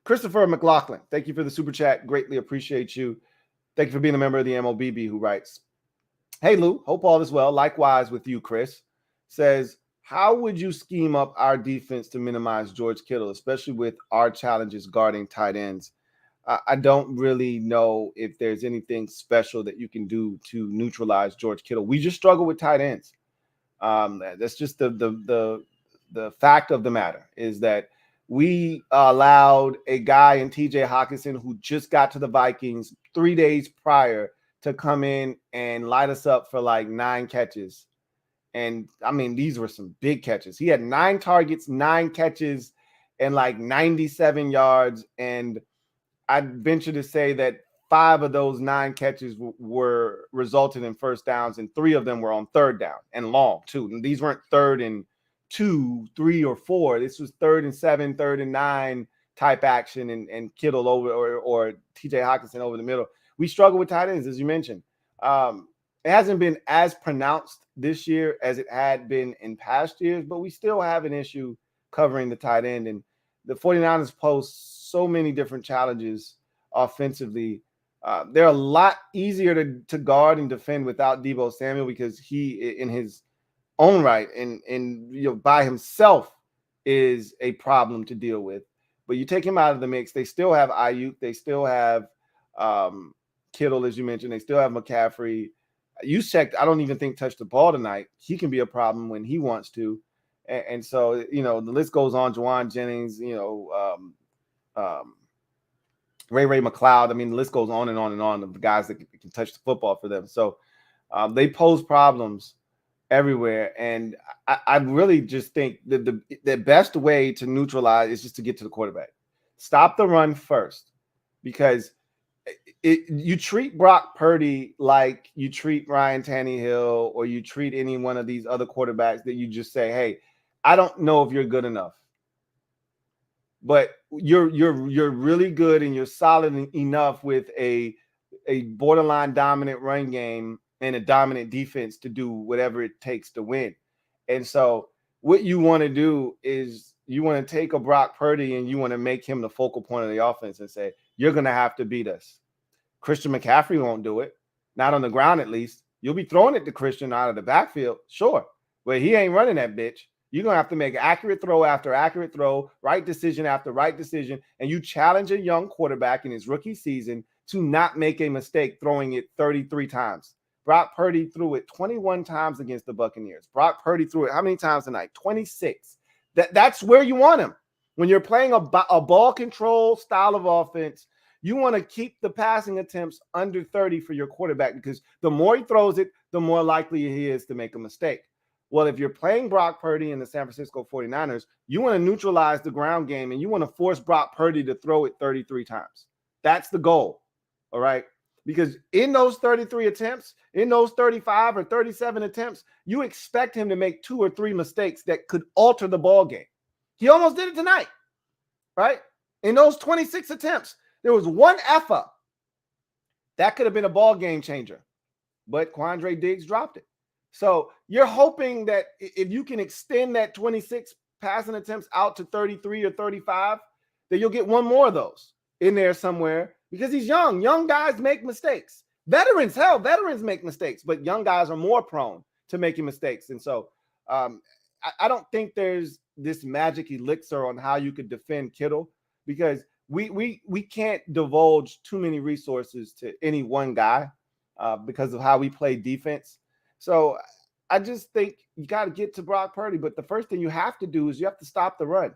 Speaker 2: Christopher McLaughlin, thank you for the super chat. Greatly appreciate you. Thank you for being a member of the MOBB, who writes, hey, Lou, hope all is well. Likewise with you, Chris. Says, how would you scheme up our defense to minimize George Kittle, especially with our challenges guarding tight ends? I don't really know if there's anything special that you can do to neutralize George Kittle. We just struggle with tight ends. That's just the fact of the matter, is that we allowed a guy in TJ Hawkinson who just got to the Vikings 3 days prior to come in and light us up for like 9 catches. And I mean, these were some big catches. He had 9 targets, 9 catches, and like 97 yards. And I'd venture to say that 5 of those 9 catches were resulted in first downs, and 3 of them were on third down and long too. And these weren't 3rd and 2, 3, or 4. This was 3rd and 7, 3rd and 9 type action, and Kittle over or TJ Hawkinson over the middle. We struggle with tight ends, as you mentioned. It hasn't been as pronounced this year as it had been in past years, but we still have an issue covering the tight end. And the 49ers pose so many different challenges offensively. They're a lot easier to guard and defend without Deebo Samuel, because he, in his own right and by himself, is a problem to deal with. But you take him out of the mix, they still have Ayuk, they still have Kittle, as you mentioned, they still have McCaffrey. Juszczyk, I don't even think touched the ball tonight. He can be a problem when he wants to. And so, the list goes on. Juwan Jennings, Ray McLeod. I mean, the list goes on and on and on of the guys that can touch the football for them. So they pose problems everywhere. And I really just think that the best way to neutralize is just to get to the quarterback. Stop the run first, because you treat Brock Purdy like you treat Ryan Tannehill, or you treat any one of these other quarterbacks that you just say, hey, I don't know if you're good enough, but you're really good and you're solid enough with a borderline dominant run game and a dominant defense to do whatever it takes to win. And so what you want to do is you want to take a Brock Purdy and you want to make him the focal point of the offense and say, you're going to have to beat us. Christian McCaffrey won't do it, not on the ground at least. You'll be throwing it to Christian out of the backfield, sure, but he ain't running that bitch. You're going to have to make accurate throw after accurate throw, right decision after right decision, and you challenge a young quarterback in his rookie season to not make a mistake throwing it 33 times. Brock Purdy threw it 21 times against the Buccaneers. Brock Purdy threw it how many times tonight? 26. That's where you want him. When you're playing a ball control style of offense, you want to keep the passing attempts under 30 for your quarterback, because the more he throws it, the more likely he is to make a mistake. Well, if you're playing Brock Purdy in the San Francisco 49ers, you want to neutralize the ground game and you want to force Brock Purdy to throw it 33 times. That's the goal, all right? Because in those 33 attempts, in those 35 or 37 attempts, you expect him to make 2 or 3 mistakes that could alter the ball game. He almost did it tonight, right? In those 26 attempts, there was 1 F-up. That could have been a ball game changer, but Quandre Diggs dropped it. So you're hoping that if you can extend that 26 passing attempts out to 33 or 35, that you'll get 1 more of those in there somewhere, because he's young. Young guys make mistakes. Veterans make mistakes, but young guys are more prone to making mistakes. And so I don't think there's this magic elixir on how you could defend Kittle, because we can't divulge too many resources to any one guy because of how we play defense. So I just think you got to get to Brock Purdy. But the first thing you have to do is you have to stop the run,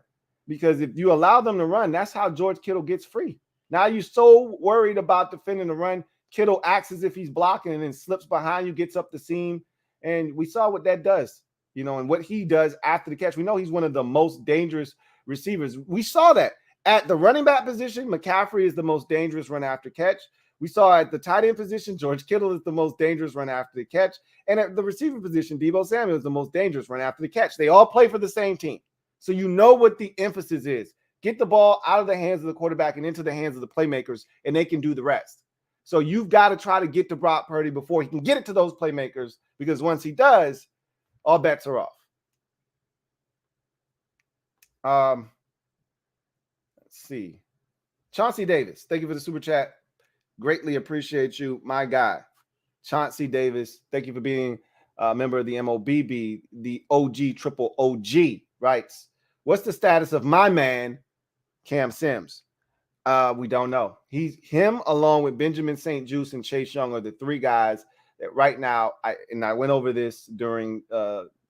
Speaker 2: because if you allow them to run, that's how George Kittle gets free. Now you're so worried about defending the run, Kittle acts as if he's blocking and then slips behind you, gets up the seam. And we saw what that does, and what he does after the catch. We know he's one of the most dangerous receivers. We saw that at the running back position. McCaffrey is the most dangerous run after catch. We saw at the tight end position, George Kittle is the most dangerous run after the catch. And at the receiver position, Deebo Samuel is the most dangerous run after the catch. They all play for the same team. So you know what the emphasis is. Get the ball out of the hands of the quarterback and into the hands of the playmakers, and they can do the rest. So you've got to try to get to Brock Purdy before he can get it to those playmakers, because once he does, all bets are off. Let's see. Chauncey Davis, thank you for the super chat. Greatly appreciate you, my guy. Chauncey Davis, thank you for being a member of the MOBB, the OG triple OG, writes, what's the status of my man, Cam Sims? We don't know. Him along with Benjamin St. Juste and Chase Young are the three guys that right now, I went over this during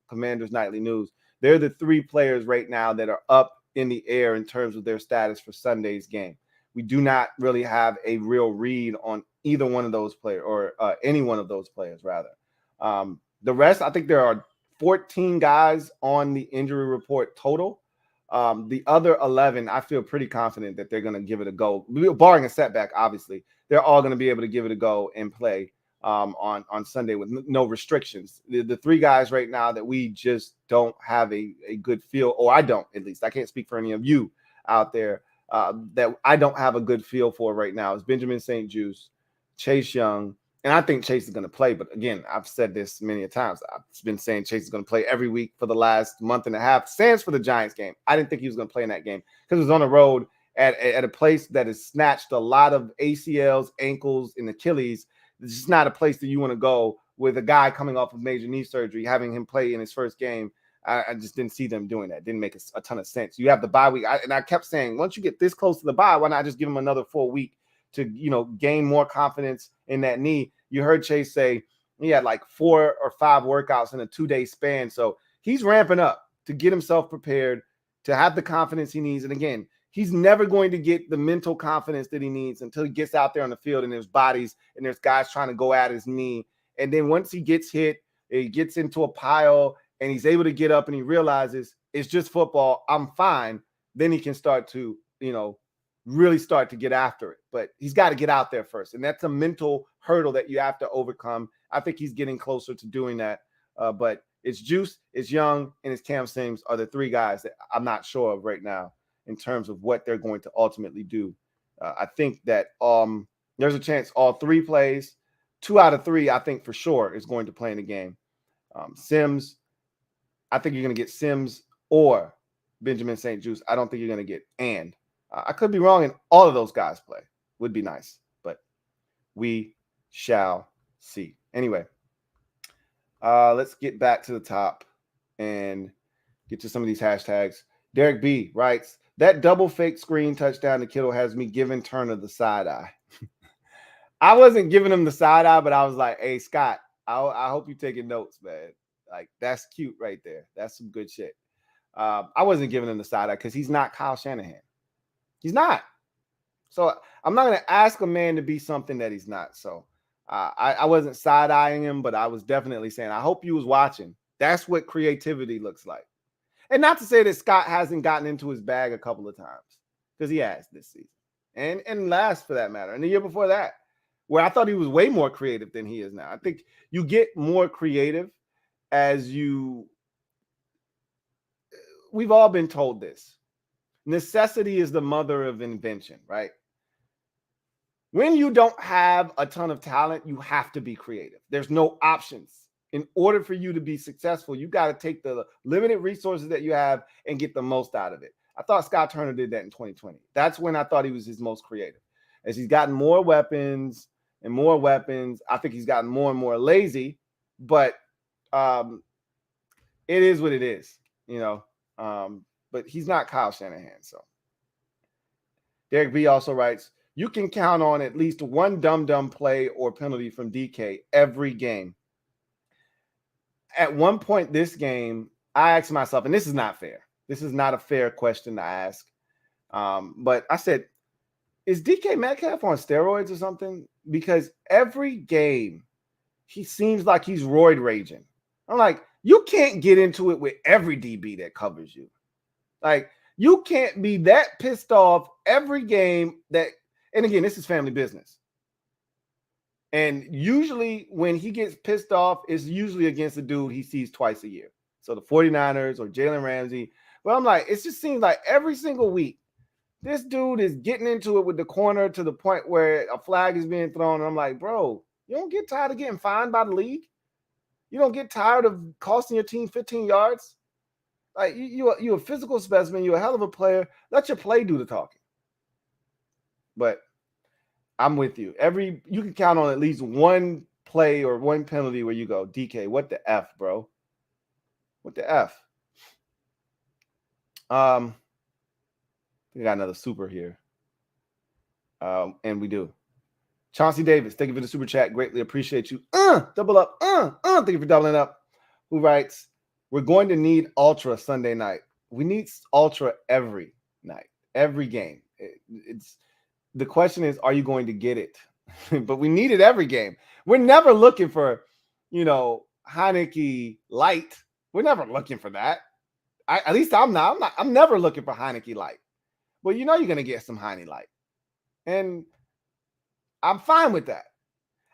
Speaker 2: Commanders Nightly News. They're the three players right now that are up in the air in terms of their status for Sunday's game. We do not really have a real read on either one of those players or any one of those players, rather. The rest, I think there are 14 guys on the injury report total. The other 11, I feel pretty confident that they're going to give it a go, barring a setback. Obviously, they're all going to be able to give it a go and play on Sunday with no restrictions. The three guys right now that we just don't have a good feel, or I don't, at least I can't speak for any of you out there, that I don't have a good feel for right now is Benjamin St. Juste, Chase Young. And I think Chase is going to play. But again, I've said this many a times. I've been saying Chase is going to play every week for the last month and a half. Sans for the Giants game. I didn't think he was going to play in that game because it was on the road at a place that has snatched a lot of ACLs, ankles, and Achilles. It's just not a place that you want to go with a guy coming off of major knee surgery, having him play in his first game. I just didn't see them doing that. Didn't make a ton of sense. You have the bye week. And I kept saying, once you get this close to the bye, why not just give him another full week to, gain more confidence in that knee? You heard Chase say he had like 4 or 5 workouts in a 2-day span. So he's ramping up to get himself prepared, to have the confidence he needs. And again, he's never going to get the mental confidence that he needs until he gets out there on the field and there's bodies and there's guys trying to go at his knee. And then once he gets hit, he gets into a pile and he's able to get up and he realizes it's just football, I'm fine. Then he can start to, really start to get after it. But he's got to get out there first. And that's a mental hurdle that you have to overcome. I think he's getting closer to doing that. But it's Juice, it's Young, and it's Cam Sims are the three guys that I'm not sure of right now in terms of what they're going to ultimately do. I think that there's a chance all 3 plays. 2 out of 3, I think for sure, is going to play in the game. Sims, I think you're going to get Sims or Benjamin St. Juste. I don't think you're going to get and. I could be wrong, and all of those guys play. Would be nice, but we shall see. Anyway, let's get back to the top and get to some of these hashtags. Derek B writes, that double fake screen touchdown to Kittle has me giving Turner the side eye. I wasn't giving him the side eye, but I was like, hey, Scott, I hope you're taking notes, man. Like, that's cute right there. That's some good shit. I wasn't giving him the side eye because he's not Kyle Shanahan. He's not. So I'm not going to ask a man to be something that he's not. So I wasn't side-eyeing him, but I was definitely saying, I hope you was watching. That's what creativity looks like. And not to say that Scott hasn't gotten into his bag a couple of times, because he has this season. And last, for that matter. And the year before that, where I thought he was way more creative than he is now. I think you get more creative as we've all been told this. Necessity is the mother of invention, right? When you don't have a ton of talent, you have to be creative. There's no options. In order for you to be successful, you got to take the limited resources that you have and get the most out of it. I thought Scott Turner did that in 2020. That's when I thought he was his most creative. As he's gotten more weapons and more weapons, I think he's gotten more and more lazy, but it is what it is, but he's not Kyle Shanahan. So Derek B also writes, you can count on at least one dumb play or penalty from DK every game. At one point this game, I asked myself, and this is not fair. This is not a fair question to ask. But I said, is DK Metcalf on steroids or something? Because every game, he seems like he's roid raging. I'm like, you can't get into it with every DB that covers you. Like, you can't be that pissed off every game that, and again, this is family business. And usually when he gets pissed off, it's usually against a dude he sees twice a year. So the 49ers or Jalen Ramsey. But I'm like, it just seems like every single week, this dude is getting into it with the corner to the point where a flag is being thrown. And I'm like, bro, you don't get tired of getting fined by the league? You don't get tired of costing your team 15 yards? Like, you're a physical specimen. You're a hell of a player. Let your play do the talking. But I'm with you. You can count on at least one play or one penalty where you go, DK, what the F, bro? What the F? We got another super here. And we do. Chauncey Davis, thank you for the super chat. Greatly appreciate you. Double up. Thank you for doubling up. Who writes, we're going to need Ultra Sunday night. We need Ultra every night, every game. It's the question is, are you going to get it? But we need it every game. We're never looking for, Heineke Light. We're never looking for that. At least I'm not. I'm never looking for Heineke Light. But you're going to get some Heineke Light. And I'm fine with that.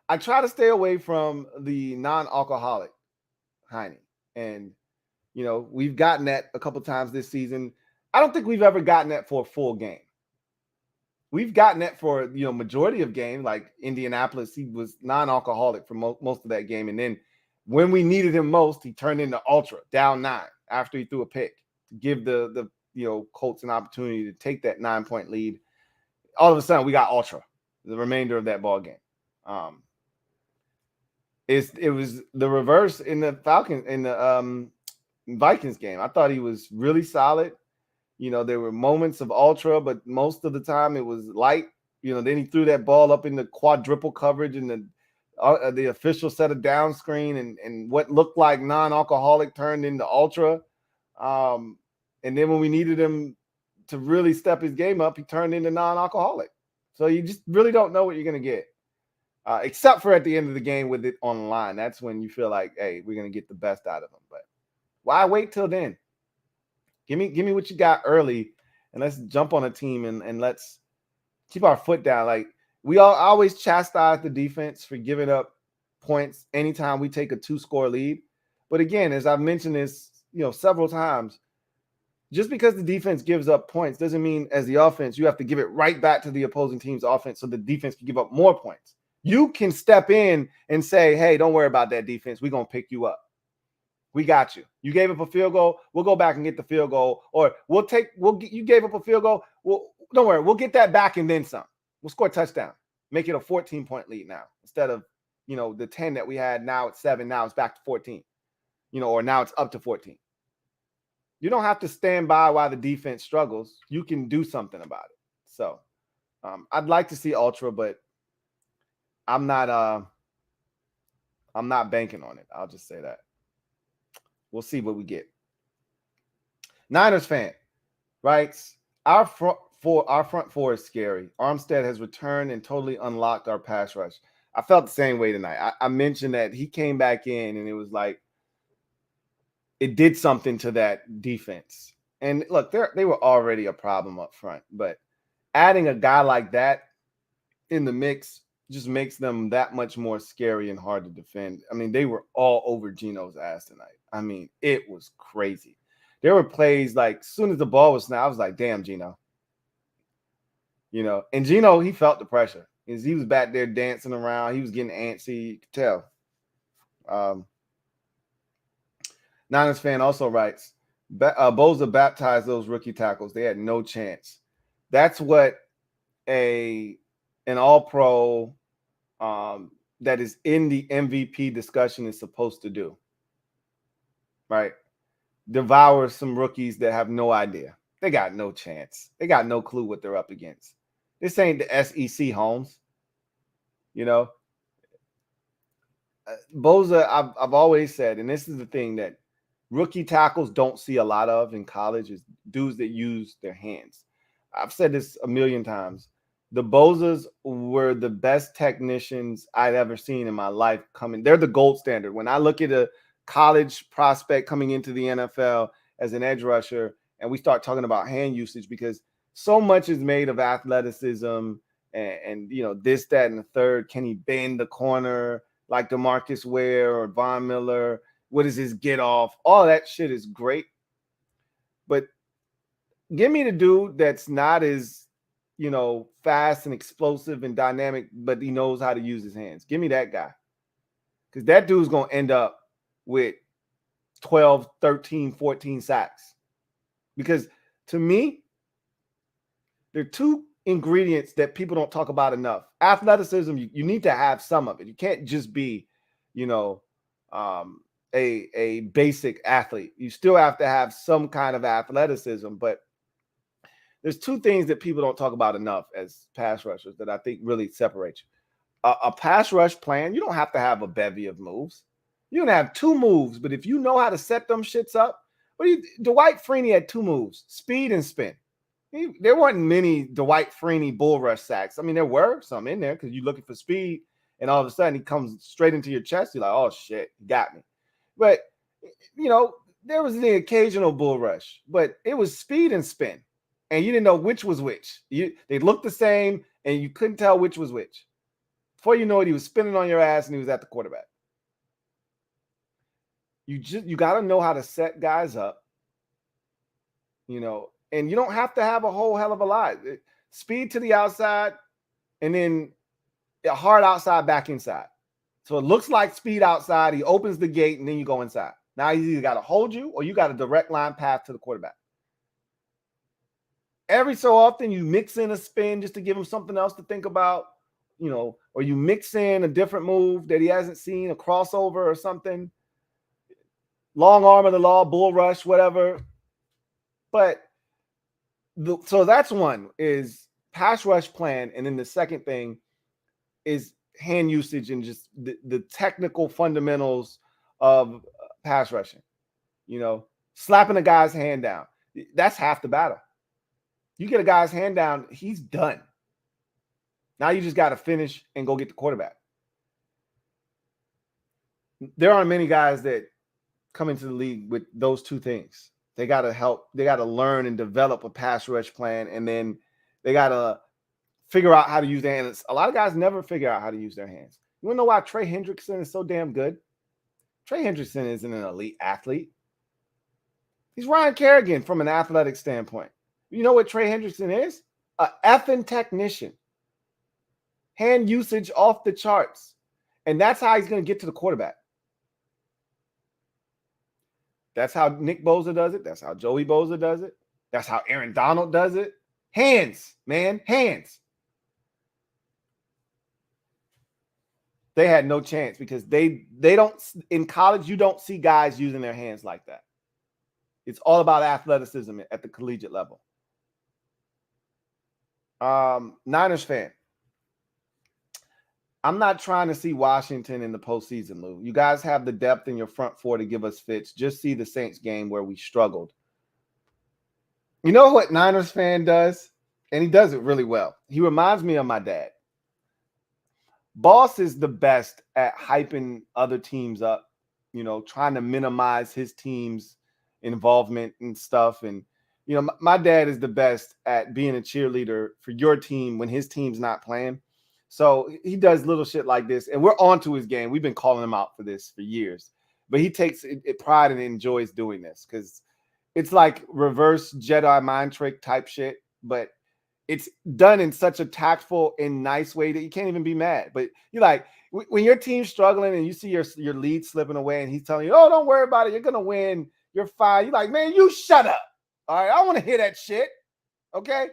Speaker 2: I try to stay away from the non-alcoholic Heineke. And, we've gotten that a couple times this season. I don't think we've ever gotten that for a full game. We've gotten that for, majority of games, like Indianapolis. He was non-alcoholic for most of that game. And then when we needed him most, he turned into Ultra, down 9 after he threw a pick to give the Colts an opportunity to take that 9-point lead. All of a sudden, we got Ultra the remainder of that ball game. It was the reverse in the Vikings game. I thought he was really solid. There were moments of Ultra, but most of the time it was light. Then he threw that ball up in the quadruple coverage and the official set a down screen and what looked like non-alcoholic turned into Ultra. And then when we needed him to really step his game up, he turned into non-alcoholic. So you just really don't know what you're going to get, except for at the end of the game with it on the line. That's when you feel like, hey, we're going to get the best out of him. But why wait till then? Give me what you got early, and let's jump on a team and let's keep our foot down. Like I always chastise the defense for giving up points anytime we take a 2-score lead. But again, as I've mentioned this, several times, just because the defense gives up points doesn't mean as the offense, you have to give it right back to the opposing team's offense so the defense can give up more points. You can step in and say, hey, don't worry about that defense. We're going to pick you up. We got you. You gave up a field goal. We'll go back and get the field goal. Or you gave up a field goal. Well, don't worry. We'll get that back and then some. We'll score a touchdown. Make it a 14-point lead now. Instead of, the 10 that we had. Now it's 7. Now it's back to 14. Or now it's up to 14. You don't have to stand by while the defense struggles. You can do something about it. So I'd like to see Ultra, but I'm not banking on it. I'll just say that. We'll see what we get. Niners fan writes, our front four is scary. Armstead has returned and totally unlocked our pass rush. I felt the same way tonight. I mentioned that he came back in and it was like it did something to that defense. And look, they were already a problem up front, but adding a guy like that in the mix just makes them that much more scary and hard to defend. I mean, they were all over Geno's ass tonight. I mean, it was crazy. There were plays like as soon as the ball was snapped, I was like, damn, Geno. And Geno, he felt the pressure. He was back there dancing around. He was getting antsy. You could tell. Niners fan also writes, Boza baptized those rookie tackles. They had no chance. That's what an all-pro that is in the MVP discussion is supposed to do. Right? Devour some rookies that have no idea. They got no chance. They got no clue what they're up against. This ain't the SEC, Holmes. Boza, I've always said, and this is the thing that rookie tackles don't see a lot of in college is dudes that use their hands. I've said this a million times. The Bozas were the best technicians I'd ever seen in my life coming. They're the gold standard. When I look at a college prospect coming into the NFL as an edge rusher, and we start talking about hand usage, because so much is made of athleticism and this, that, and the third. Can he bend the corner like DeMarcus Ware or Von Miller? What is his get off? All that shit is great. But give me the dude that's not as, fast and explosive and dynamic, but he knows how to use his hands. Give me that guy. Because that dude's going to end up with 12, 13, 14 sacks. Because to me, there are two ingredients that people don't talk about enough. Athleticism, you need to have some of it. You can't just be, a basic athlete. You still have to have some kind of athleticism. But there's two things that people don't talk about enough as pass rushers that I think really separate you. A pass rush plan, you don't have to have a bevy of moves. You can have 2 moves, but if you know how to set them shits up, Dwight Freeney had 2 moves, speed and spin. There weren't many Dwight Freeney bull rush sacks. I mean, there were some in there because you're looking for speed, and all of a sudden he comes straight into your chest. You're like, oh shit, he got me. But there was the occasional bull rush, but it was speed and spin, and you didn't know which was which. They looked the same, and you couldn't tell which was which. Before you know it, he was spinning on your ass, and he was at the quarterback. You got to know how to set guys up, and you don't have to have a whole hell of a lot. Speed to the outside, and then a hard outside back inside. So it looks like speed outside. He opens the gate, and then you go inside. Now he's either got to hold you, or you got a direct line path to the quarterback. Every so often, you mix in a spin just to give him something else to think about, or you mix in a different move that he hasn't seen, a crossover or something. Long arm of the law, bull rush, whatever. But so that's one, is pass rush plan. And then the second thing is hand usage and just the technical fundamentals of pass rushing. Slapping a guy's hand down. That's half the battle. You get a guy's hand down, he's done. Now you just got to finish and go get the quarterback. There aren't many guys that come into the league with those two things. They got to learn and develop a pass rush plan, and then they got to figure out how to use their hands. A lot of guys never figure out how to use their hands. You want to know why Trey Hendrickson is so damn good? Trey Hendrickson isn't an elite athlete. He's Ryan Kerrigan from an athletic standpoint. You know what Trey Hendrickson is? A effing technician. Hand usage off the charts. And that's how he's going to get to the quarterback. That's how Nick Bosa does it. That's how Joey Bosa does it. That's how Aaron Donald does it. Hands, man, hands. They had no chance because they don't, in college, you don't see guys using their hands like that. It's all about athleticism at the collegiate level. Niners fan. I'm not trying to see Washington in the postseason, Lou. You guys have the depth in your front four to give us fits. Just see the Saints game where we struggled. You know what Niners fan does? And he does it really well. He reminds me of my dad. Boss is the best at hyping other teams up, trying to minimize his team's involvement and stuff. And, my dad is the best at being a cheerleader for your team when his team's not playing. So he does little shit like this, and we're on to his game. We've been calling him out for this for years. But he takes pride and enjoys doing this because it's like reverse Jedi mind trick type shit, but it's done in such a tactful and nice way that you can't even be mad. But you're like, when your team's struggling and you see your lead slipping away and he's telling you, oh, don't worry about it. You're going to win. You're fine. You're like, man, you shut up. All right, I want to hear that shit. Okay?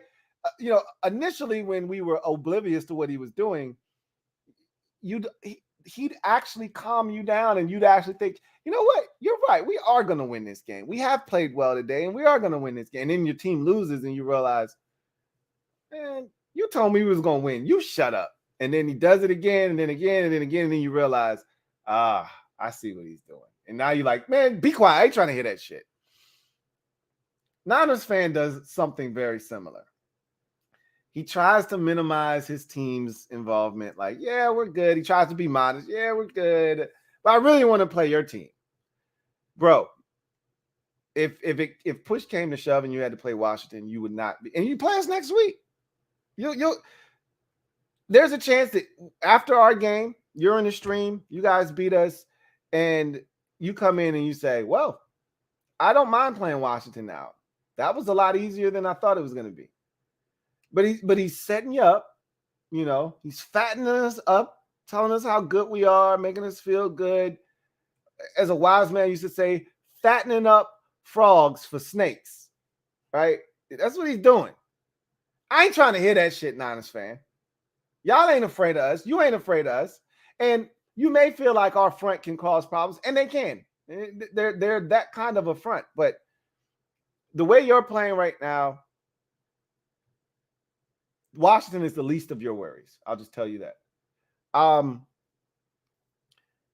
Speaker 2: Initially when we were oblivious to what he was doing, he'd actually calm you down and you'd actually think, you know what? You're right. We are going to win this game. We have played well today and we are going to win this game. And then your team loses and you realize, man, you told me we was going to win. You shut up. And then he does it again and then again and then again. And then you realize, I see what he's doing. And now you're like, man, be quiet. I ain't trying to hear that shit. Niners fan does something very similar. He tries to minimize his team's involvement. Like, yeah, we're good. He tries to be modest. Yeah, we're good. But I really want to play your team. Bro, if push came to shove and you had to play Washington, you would not be. And you play us next week. There's a chance that after our game, you're in the stream, you guys beat us, and you come in and you say, well, I don't mind playing Washington now. That was a lot easier than I thought it was going to be. But he's setting you up, he's fattening us up, telling us how good we are, making us feel good. As a wise man used to say, fattening up frogs for snakes, right? That's what he's doing. I ain't trying to hear that shit, Niners fan. Y'all ain't afraid of us. You ain't afraid of us. And you may feel like our front can cause problems, and they can. They're that kind of a front. But the way you're playing right now, Washington is the least of your worries. I'll just tell you that.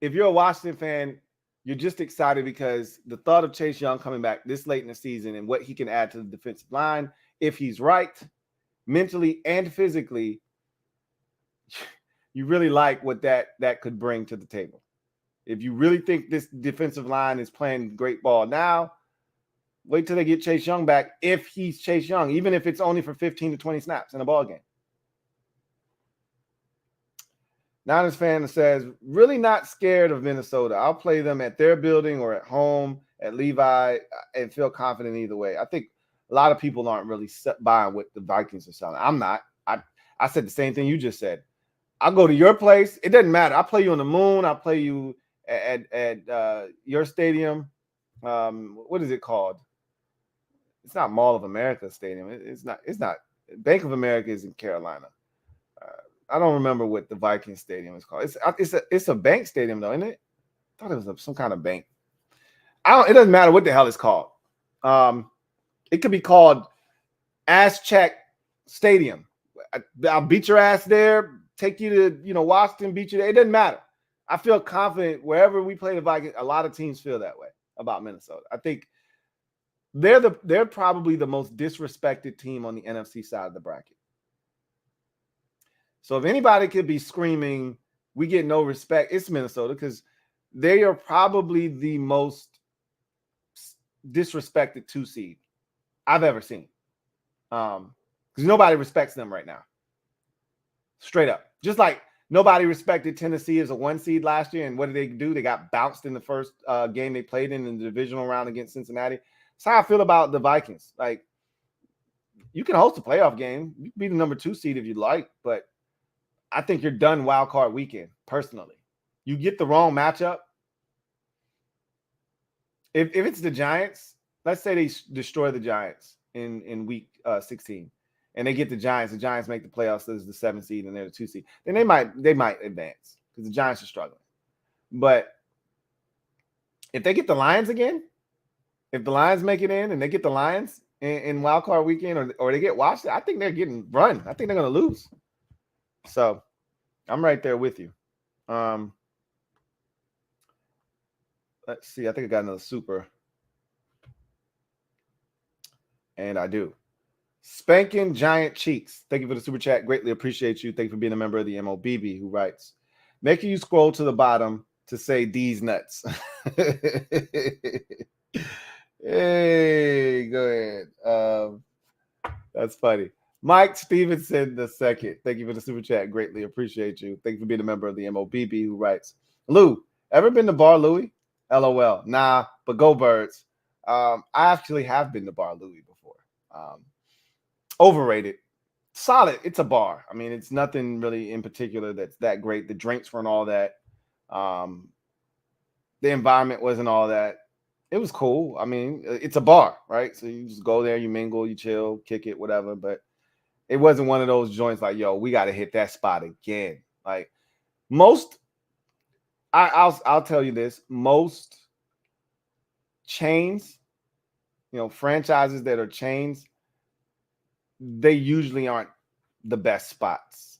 Speaker 2: If you're a Washington fan, you're just excited because the thought of Chase Young coming back this late in the season and what he can add to the defensive line, if he's right, mentally and physically, you really like what that could bring to the table. If you really think this defensive line is playing great ball now, wait till they get Chase Young back, if he's Chase Young, even if it's only for 15 to 20 snaps in a ball game. Niners fan says, really not scared of Minnesota. I'll play them at their building or at home at Levi and feel confident either way. I think a lot of people aren't really buying what the Vikings are selling. I'm not. I said the same thing you just said. I'll go to your place. It doesn't matter. I'll play you on the moon. I'll play you at your stadium. What is it called? It's not Mall of America Stadium. It's not. Bank of America is in Carolina. I don't remember what the Vikings stadium is called. It's a bank stadium though, isn't it? I thought it was some kind of bank. It doesn't matter what the hell it's called. It could be called Ass Check Stadium. I'll beat your ass there. Take you to Washington, beat you there. It doesn't matter. I feel confident wherever we play the Vikings. A lot of teams feel that way about Minnesota. I think they're probably the most disrespected team on the NFC side of the bracket. So if anybody could be screaming, we get no respect, it's Minnesota, because they are probably the most disrespected 2 seed I've ever seen. Because nobody respects them right now. Straight up. Just like nobody respected Tennessee as a 1 seed last year. And what did they do? They got bounced in the first game they played in the divisional round against Cincinnati. That's how I feel about the Vikings. Like, you can host a playoff game. You can be the number 2 seed if you'd like, but I think you're done wild card weekend, personally. You get the wrong matchup. If it's the Giants, let's say they destroy the Giants in week 16, and they get the Giants make the playoffs as the 7 seed and they're the 2 seed, then they might advance because the Giants are struggling. But if they get the Lions again, if the Lions make it in and they get the Lions in wild card weekend, or they get Washington, I think they're getting run. I think they're going to lose. So I'm right there with you. Let's see. I think I got another super. And I do. Spanking Giant Cheeks. Thank you for the super chat. Greatly appreciate you. Thank you for being a member of the MOBB, who writes, making you scroll to the bottom to say D's nuts. Hey, go ahead. That's funny. Mike Stevenson II. Thank you for the super chat. Greatly appreciate you. Thank you for being a member of the MOBB, who writes, Lou, ever been to Bar Louie? LOL. Nah, but go Birds. I actually have been to Bar Louie before. Overrated. Solid. It's a bar. I mean, it's nothing really in particular that's that great. The drinks weren't all that. The environment wasn't all that. It was cool. I mean, it's a bar, right? So you just go there, you mingle, you chill, kick it, whatever. But it wasn't one of those joints like, yo, we got to hit that spot again. Like most, I'll tell you this, most chains, franchises that are chains, they usually aren't the best spots.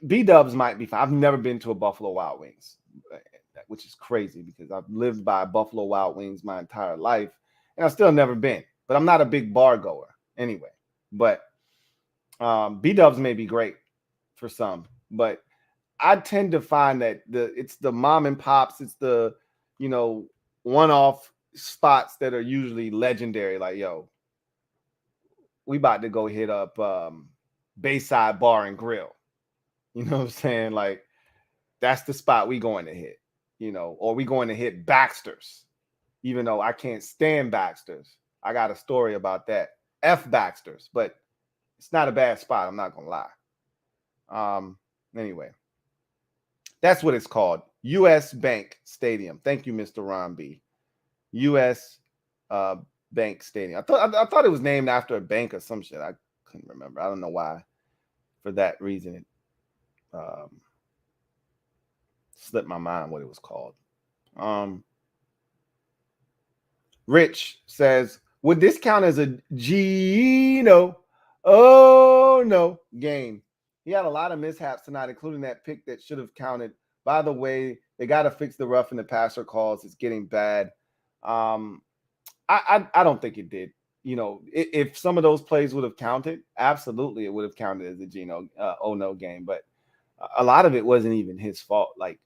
Speaker 2: B-dubs might be fine. I've never been to a Buffalo Wild Wings, which is crazy because I've lived by Buffalo Wild Wings my entire life, and I've still never been. But I'm not a big bar goer anyway. But B-dubs may be great for some, but I tend to find that it's the mom and pops, it's the one-off spots that are usually legendary. Like, yo, we about to go hit up Bayside Bar and Grill. You know what I'm saying? Like, that's the spot we going to hit. Or we going to hit Baxter's, even though I can't stand Baxter's. I got a story about that. F Baxter's, but it's not a bad spot. I'm not going to lie. Anyway, that's what it's called. U.S. Bank Stadium. Thank you, Mr. Ron B. U.S. Bank Stadium. I thought it was named after a bank or some shit. I couldn't remember. I don't know why. For that reason, it slipped my mind what it was called. Rich says, would this count as a Gino? Oh no game? He had a lot of mishaps tonight, including that pick that should have counted. By the way, they got to fix the rough in the passer calls. It's getting bad. I don't think it did. You know, if some of those plays would have counted, absolutely it would have counted as a Gino oh no game. But a lot of it wasn't even his fault. Like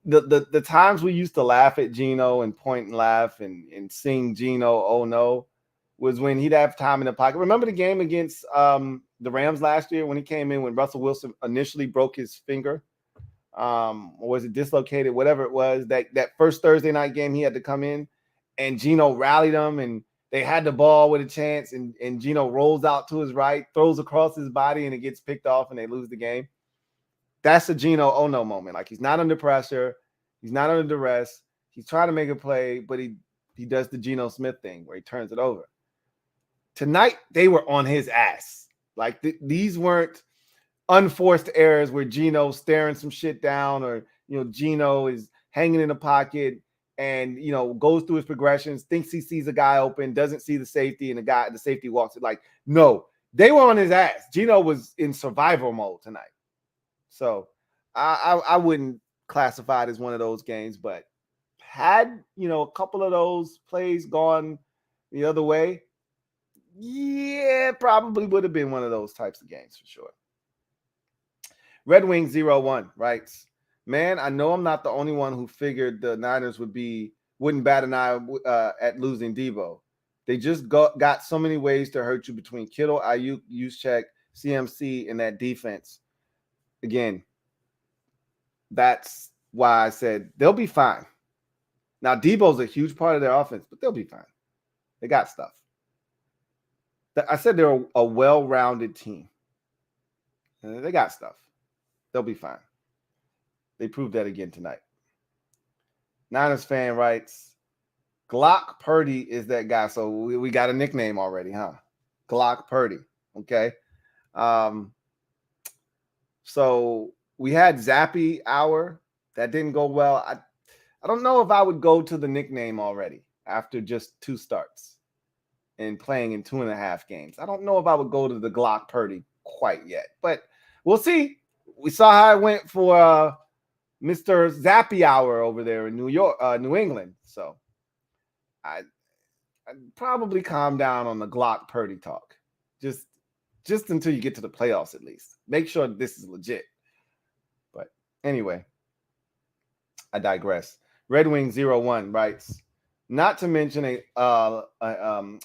Speaker 2: the times we used to laugh at Gino and point and laugh and sing Gino oh no was when he'd have time in the pocket. Remember the game against the Rams last year when he came in when Russell Wilson initially broke his finger? Or was it dislocated? Whatever it was, that first Thursday night game he had to come in and Gino rallied him and they had the ball with a chance and Gino rolls out to his right, throws across his body and it gets picked off and they lose the game. That's a Gino oh no moment. Like he's not under pressure. He's not under duress. He's trying to make a play, but he does the Geno Smith thing where he turns it over. Tonight, they were on his ass. Like these weren't unforced errors where Gino's staring some shit down or, you know, Gino is hanging in the pocket and, you know, goes through his progressions, thinks he sees a guy open, doesn't see the safety, and the safety walks it. Like, no, they were on his ass. Gino was in survival mode tonight. So I wouldn't classify it as one of those games, but had, you know, a couple of those plays gone the other way, yeah, probably would have been one of those types of games for sure. Red Wing 01 writes, man, I know I'm not the only one who figured the Niners wouldn't bat an eye at losing Debo. They just got so many ways to hurt you between Kittle, Ayuk, Juszczyk, CMC, and that defense. Again, that's why I said they'll be fine. Now, Debo's a huge part of their offense, but they'll be fine. They got stuff. I said they're a well-rounded team. They got stuff. They'll be fine. They proved that again tonight. Niners fan writes, Glock Purdy is that guy. So we got a nickname already, huh? Glock Purdy. Okay. So we had Zappy Hour. That didn't go well. I don't know if I would go to the nickname already after just 2 starts and playing in 2.5 games. I don't know if I would go to the Glock Purdy quite yet, but we'll see. We saw how it went for Mr. Zappy Hour over there in New England. So I'd probably calm down on the Glock Purdy talk. Just until you get to the playoffs, at least. Make sure this is legit. But anyway, I digress. Red Wing 01 writes, not to mention a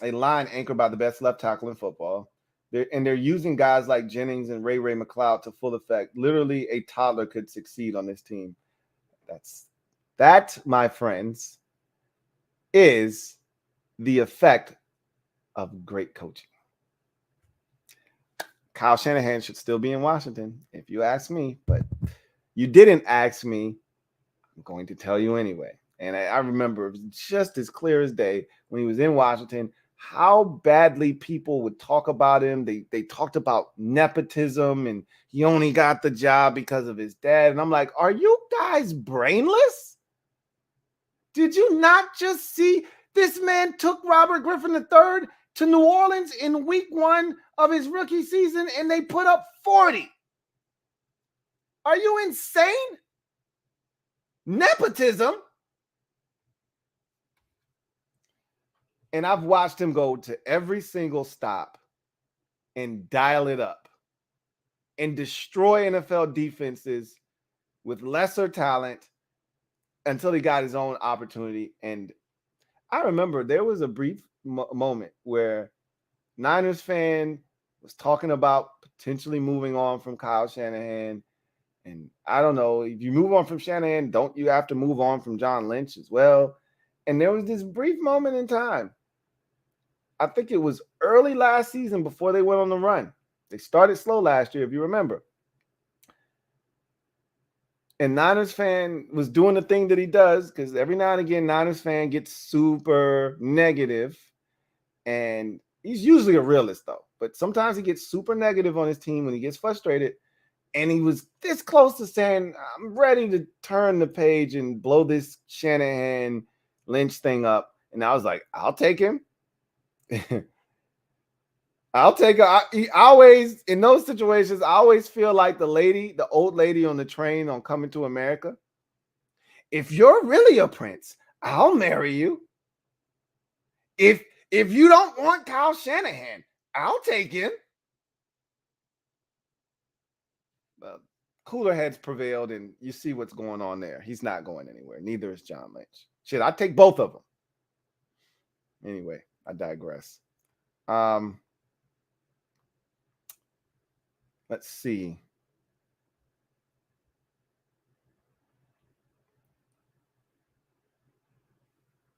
Speaker 2: line anchored by the best left tackle in football. They're using guys like Jennings and Ray McLeod to full effect. Literally, a toddler could succeed on this team. That, my friends, is the effect of great coaching. Kyle Shanahan should still be in Washington, if you ask me. But you didn't ask me. I'm going to tell you anyway. And I remember just as clear as day when he was in Washington, how badly people would talk about him. They talked about nepotism and he only got the job because of his dad. And I'm like, are you guys brainless? Did you not just see this man took Robert Griffin III to New Orleans in week 1 of his rookie season and they put up 40? Are you insane? Nepotism? And I've watched him go to every single stop and dial it up and destroy NFL defenses with lesser talent until he got his own opportunity. And I remember there was a brief moment where Niners fan was talking about potentially moving on from Kyle Shanahan. And I don't know, if you move on from Shanahan, don't you have to move on from John Lynch as well? And there was this brief moment in time. I think it was early last season before they went on the run. They started slow last year, if you remember. And Niners fan was doing the thing that he does, because every now and again, Niners fan gets super negative And he's usually a realist, though. But sometimes he gets super negative on his team when he gets frustrated. And he was this close to saying, I'm ready to turn the page and blow this Shanahan Lynch thing up. And I was like, I'll take him. I'll take I always, in those situations, I always feel like the old lady on the train on Coming to America. If you're really a prince, I'll marry you. If you don't want Kyle Shanahan, I'll take him. Well, cooler heads prevailed, and you see what's going on there. He's not going anywhere. Neither is John Lynch. Shit, I'd take both of them. Anyway, I digress. Let's see.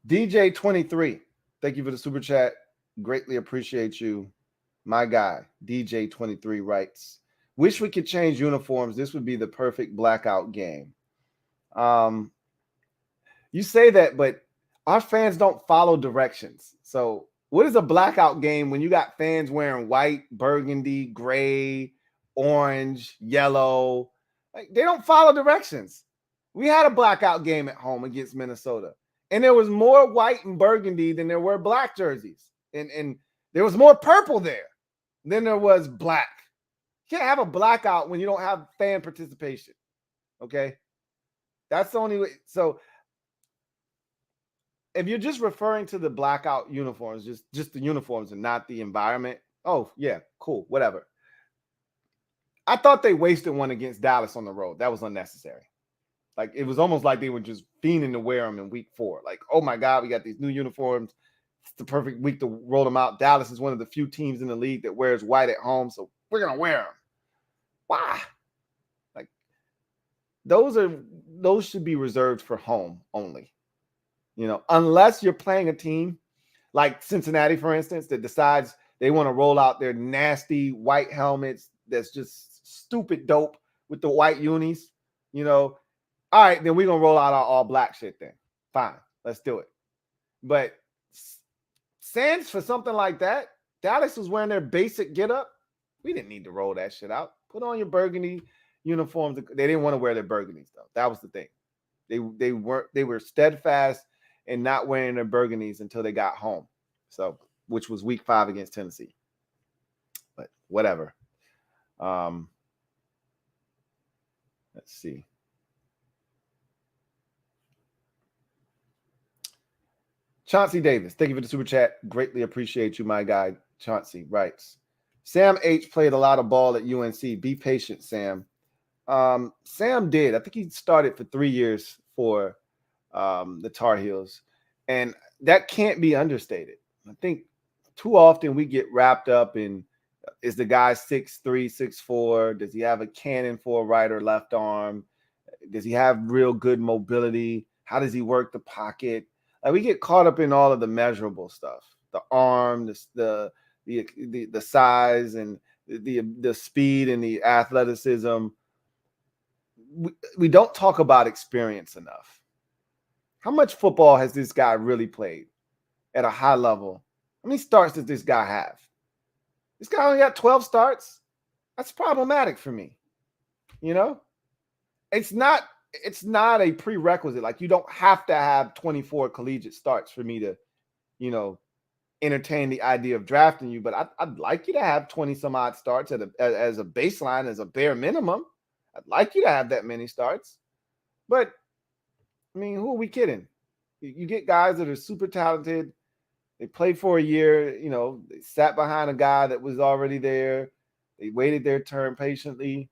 Speaker 2: DJ23, thank you for the super chat. Greatly appreciate you. My guy, DJ23 writes, wish we could change uniforms. This would be the perfect blackout game. You say that, but our fans don't follow directions. So what is a blackout game when you got fans wearing white, burgundy, gray, orange, yellow? Like, they don't follow directions. We had a blackout game at home against Minnesota, and there was more white and burgundy than there were black jerseys. And there was more purple there than there was black. You can't have a blackout when you don't have fan participation. Okay? That's the only way. So if you're just referring to the blackout uniforms, just the uniforms and not the environment, oh, yeah, cool, whatever. I thought they wasted one against Dallas on the road. That was unnecessary. Like, it was almost like they were just fiending to wear them in week 4. Like, oh, my God, we got these new uniforms. It's the perfect week to roll them out. Dallas is one of the few teams in the league that wears white at home, so we're going to wear them. Why? Like, those should be reserved for home only. You know, unless you're playing a team like Cincinnati, for instance, that decides they want to roll out their nasty white helmets that's just stupid dope with the white unis, you know, all right, then we're going to roll out our all black shit then. Fine, let's do it. But sans for something like that, Dallas was wearing their basic getup. We didn't need to roll that shit out. Put on your burgundy uniforms. They didn't want to wear their burgundies, though. That was the thing. They were steadfast in not wearing their burgundies until they got home. So, which was week 5 against Tennessee. But whatever. Let's see. Chauncey Davis, thank you for the super chat. Greatly appreciate you, my guy. Chauncey writes, Sam H played a lot of ball at UNC. Be patient, Sam. Sam did. I think he started for 3 years for the Tar Heels. And that can't be understated. I think too often we get wrapped up in, is the guy 6'3", 6'4"? Does he have a cannon for a right or left arm? Does he have real good mobility? How does he work the pocket? Like, we get caught up in all of the measurable stuff, the arm, the size, and the speed and the athleticism. We don't talk about experience enough. How much football has this guy really played at a high level? How many starts does this guy have? This guy only got 12 starts. That's problematic for me. You know, it's not a prerequisite. Like, you don't have to have 24 collegiate starts for me to, you know, entertain the idea of drafting you. But I'd like you to have 20 some odd starts as a baseline, as a bare minimum. I'd like you to have that many starts. But I mean, who are we kidding? You get guys that are super talented. They played for a year, you know, they sat behind a guy that was already there. They waited their turn patiently.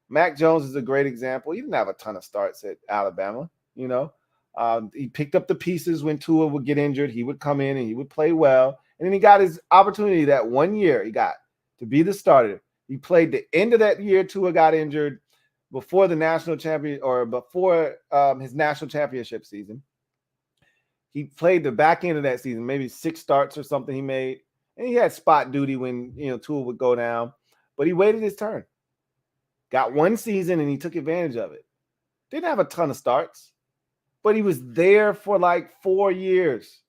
Speaker 2: Mac Jones is a great example. He didn't have a ton of starts at Alabama, you know. He picked up the pieces when Tua would get injured. He would come in and he would play well. And then he got his opportunity that 1 year he got to be the starter. He played the end of that year. Tua got injured before the national champion, or before his national championship season. He played the back end of that season, maybe 6 starts or something he made. And he had spot duty when, you know, Tua would go down. But he waited his turn. Got 1 season and he took advantage of it. Didn't have a ton of starts, but he was there for like 4 years.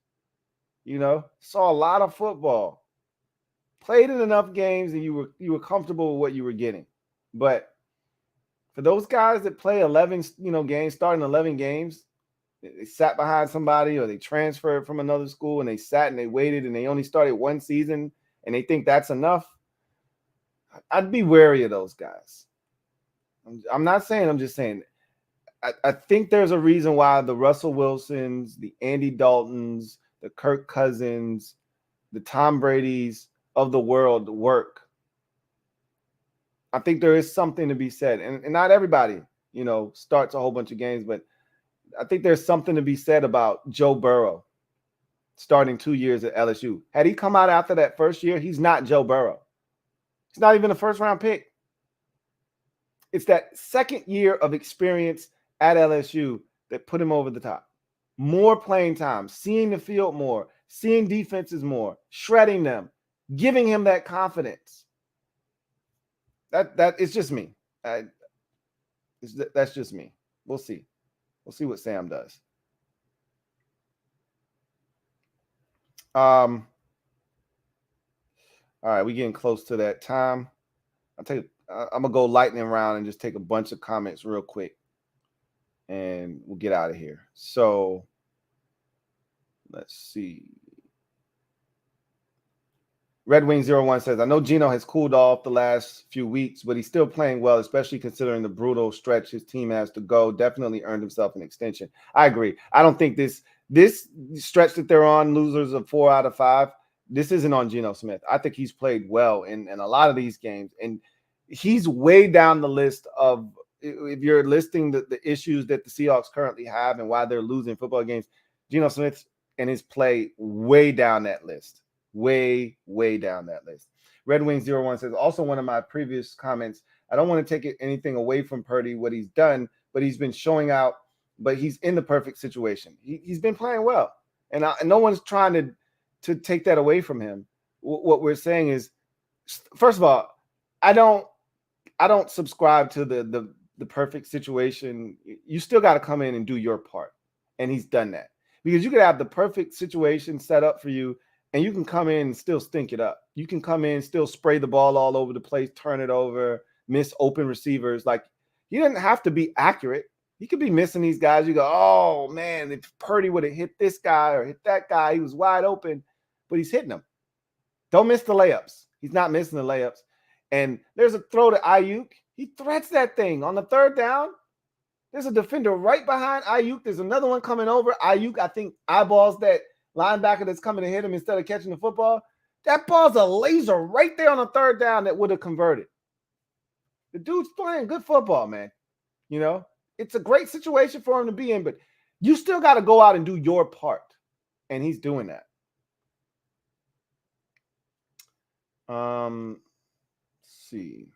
Speaker 2: Saw a lot of football, played in enough games, and you were comfortable with what you were getting. But for those guys that play 11, games, starting 11 games, they sat behind somebody or they transferred from another school and they sat and they waited and they only started one season and they think that's enough. I'd be wary of those guys. I'm not saying, I'm just saying, I think there's a reason why the Russell Wilsons, the Andy Daltons, the Kirk Cousins, the Tom Bradys of the world work. I think there is something to be said. And not everybody, starts a whole bunch of games, but I think there's something to be said about Joe Burrow starting 2 years at LSU. Had he come out after that first year, he's not Joe Burrow. He's not even a first-round pick. It's that second year of experience at LSU that put him over the top. More playing time, seeing the field more, seeing defenses more, shredding them, giving him that confidence. That it's just me. That's just me. We'll see. We'll see what Sam does. All right, we're getting close to that time. I'm gonna go lightning round and just take a bunch of comments real quick, and we'll get out of here. So let's see. Red Wing 01 says, I know Geno has cooled off the last few weeks, but he's still playing well, especially considering the brutal stretch his team has to go. Definitely earned himself an extension. I agree. I don't think this stretch that they're on, losers of 4 out of 5, this isn't on Geno Smith. I think he's played well in a lot of these games. And he's way down the list of, if you're listing the issues that the Seahawks currently have and why they're losing football games, Geno Smith and his play way down that list. Way down that list. Red Wing 01 says, also one of my previous comments, I don't want to take anything away from Purdy, what he's done, but he's been showing out, but he's in the perfect situation. He's been playing well. And no one's trying to take that away from him. What we're saying is, first of all, I don't subscribe to the perfect situation. You still got to come in and do your part. And he's done that. Because you could have the perfect situation set up for you, and you can come in and still stink it up. You can come in, still spray the ball all over the place, turn it over, miss open receivers. Like, he doesn't have to be accurate. He could be missing these guys. You go, oh, man, if Purdy would have hit this guy or hit that guy, he was wide open, but he's hitting them. Don't miss the layups. He's not missing the layups. And there's a throw to Ayuk. He threats that thing on the third down. There's a defender right behind Ayuk. There's another one coming over. Ayuk, I think, eyeballs that linebacker that's coming to hit him instead of catching the football. That ball's a laser right there on the third down that would have converted. The dude's playing good football, man. It's a great situation for him to be in, but you still got to go out and do your part. And he's doing that. Let's see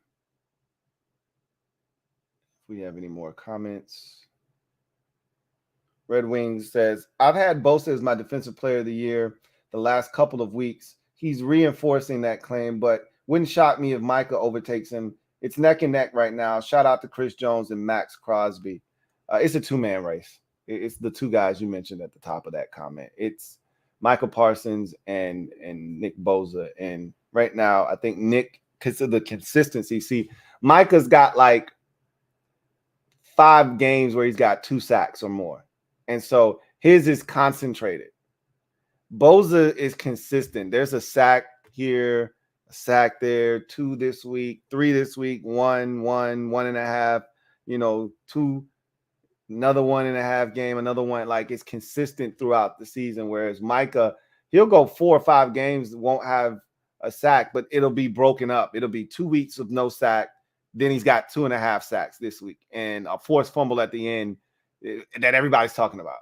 Speaker 2: if we have any more comments. Red Wings says, I've had Bosa as my defensive player of the year the last couple of weeks. He's reinforcing that claim, but wouldn't shock me if Micah overtakes him. It's neck and neck right now. Shout out to Chris Jones and Max Crosby. It's a two-man race. It's the two guys you mentioned at the top of that comment. It's Michael Parsons and Nick Bosa. And right now, I think Nick, because of the consistency, see, Micah's got like 5 games where he's got 2 sacks or more. And so his is concentrated. Bosa is consistent. There's a sack here, a sack there, 2 this week, 3 this week, 1, 1.5, 2, another 1.5 game, another one. Like, it's consistent throughout the season. Whereas Micah, he'll go 4 or 5 games, won't have a sack, but it'll be broken up. It'll be 2 weeks of no sack. Then he's got 2.5 sacks this week and a forced fumble at the end that everybody's talking about,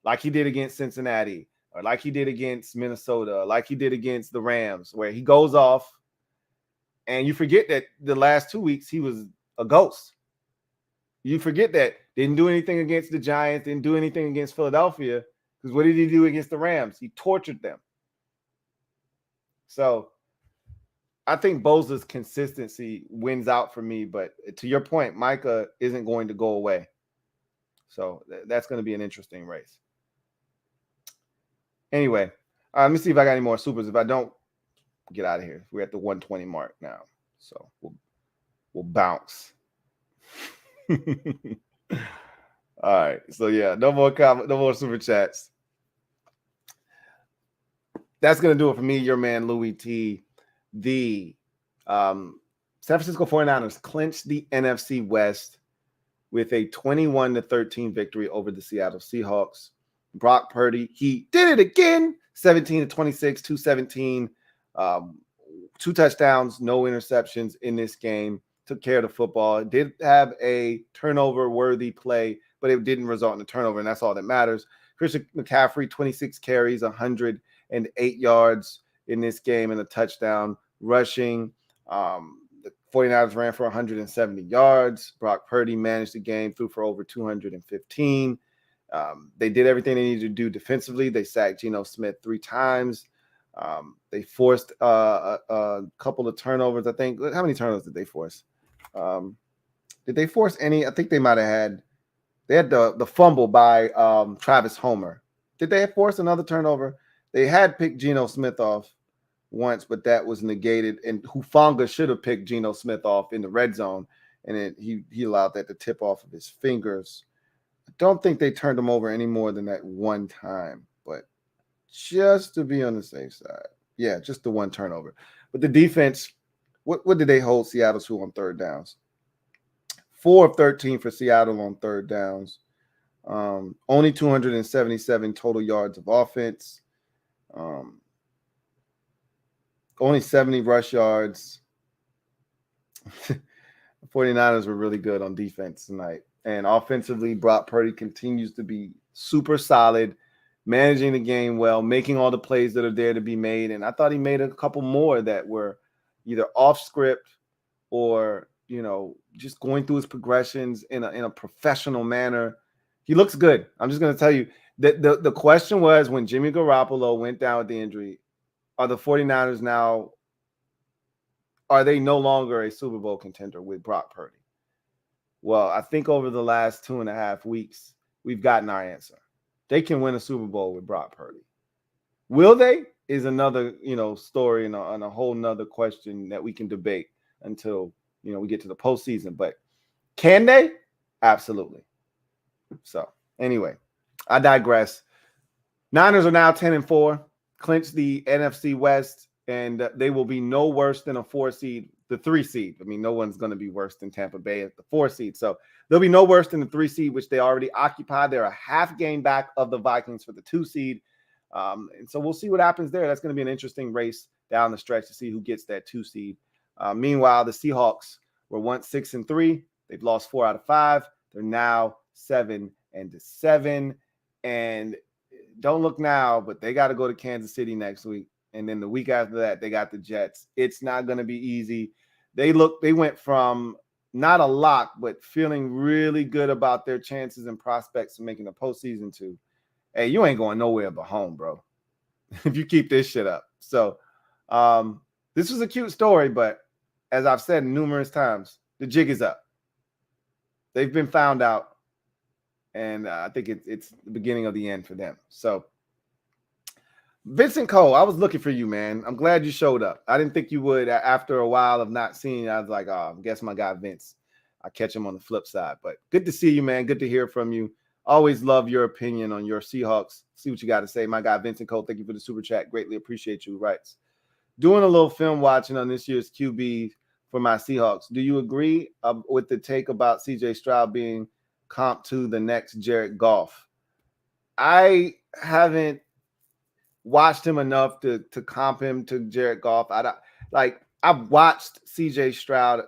Speaker 2: like he did against Cincinnati, or like he did against Minnesota, like he did against the Rams, where he goes off and you forget that the last 2 weeks he was a ghost. You forget that. Didn't do anything against the Giants, didn't do anything against Philadelphia, because what did he do against the Rams? He tortured them. So I think Bosa's consistency wins out for me, but to your point, Micah isn't going to go away. So that's going to be an interesting race. Anyway, Let me see if I got any more supers. If I don't, get out of here. We're at the 120 mark now, so we'll bounce. All right. So yeah, no more super chats. That's gonna do it for me, your man Louie T. The San Francisco 49ers clinched the NFC West with a 21-13 victory over the Seattle Seahawks. Brock Purdy, he did it again. 17-26, 217, 2 touchdowns, no interceptions in this game. Took care of the football. It did have a turnover-worthy play, but it didn't result in a turnover, and that's all that matters. Christian McCaffrey, 26 carries, 108 yards in this game and a touchdown. Rushing, the 49ers ran for 170 yards. Brock Purdy managed the game, threw for over 215. They did everything they needed to do defensively. They sacked Geno Smith 3 times. They forced a couple of turnovers, I think. How many turnovers did they force? Did they force any? I think they might have had. They had the fumble by Travis Homer. Did they force another turnover? They had picked Geno Smith off once, but that was negated. And Hufanga should have picked Geno Smith off in the red zone, and he allowed that to tip off of his fingers. I don't think they turned him over any more than that one time, but just to be on the safe side. Yeah, just the one turnover. But the defense, what did they hold Seattle to on third downs? 4 of 13 for Seattle on third downs. Only 277 total yards of offense. Only 70 rush yards. The 49ers were really good on defense tonight. And offensively, Brock Purdy continues to be super solid, managing the game well, making all the plays that are there to be made. And I thought he made a couple more that were either off script or, just going through his progressions in a professional manner. He looks good. I'm just going to tell you that the question was, when Jimmy Garoppolo went down with the injury, are the 49ers now, are they no longer a Super Bowl contender with Brock Purdy? Well, I think over the last 2.5 weeks, we've gotten our answer. They can win a Super Bowl with Brock Purdy. Will they? Is another, story and a whole nother question that we can debate until, we get to the postseason. But can they? Absolutely. So anyway, I digress. Niners are now 10-4, clinched the NFC West, and they will be no worse than a 4 seed. The 3 seed. I mean, no one's going to be worse than Tampa Bay at the 4 seed. So they'll be no worse than the 3 seed, which they already occupy. They're a half game back of the Vikings for the 2 seed. And so we'll see what happens there. That's going to be an interesting race down the stretch to see who gets that 2 seed. Meanwhile, the Seahawks were once 6-3. They've lost 4 out of 5. They're now 7-7. And don't look now, but they got to go to Kansas City next week. And then the week after that, they got the Jets. It's not going to be easy. They went from not a lock, but feeling really good about their chances and prospects of making the postseason to, hey, you ain't going nowhere but home, bro, if you keep this shit up. So this was a cute story, but as I've said numerous times, the jig is up. They've been found out, and I think it's the beginning of the end for them. So Vincent Cole, I was looking for you, man. I'm glad you showed up. I didn't think you would. After a while of not seeing you, I was like, oh, I guess my guy Vince. I'll catch him on the flip side. But good to see you, man. Good to hear from you. Always love your opinion on your Seahawks. See what you got to say. My guy Vincent Cole, thank you for the super chat. Greatly appreciate you. Writes, doing a little film watching on this year's QB for my Seahawks. Do you agree with the take about CJ Stroud being comped to the next Jared Goff? I haven't watched him enough to comp him to Jared Goff. I've watched CJ Stroud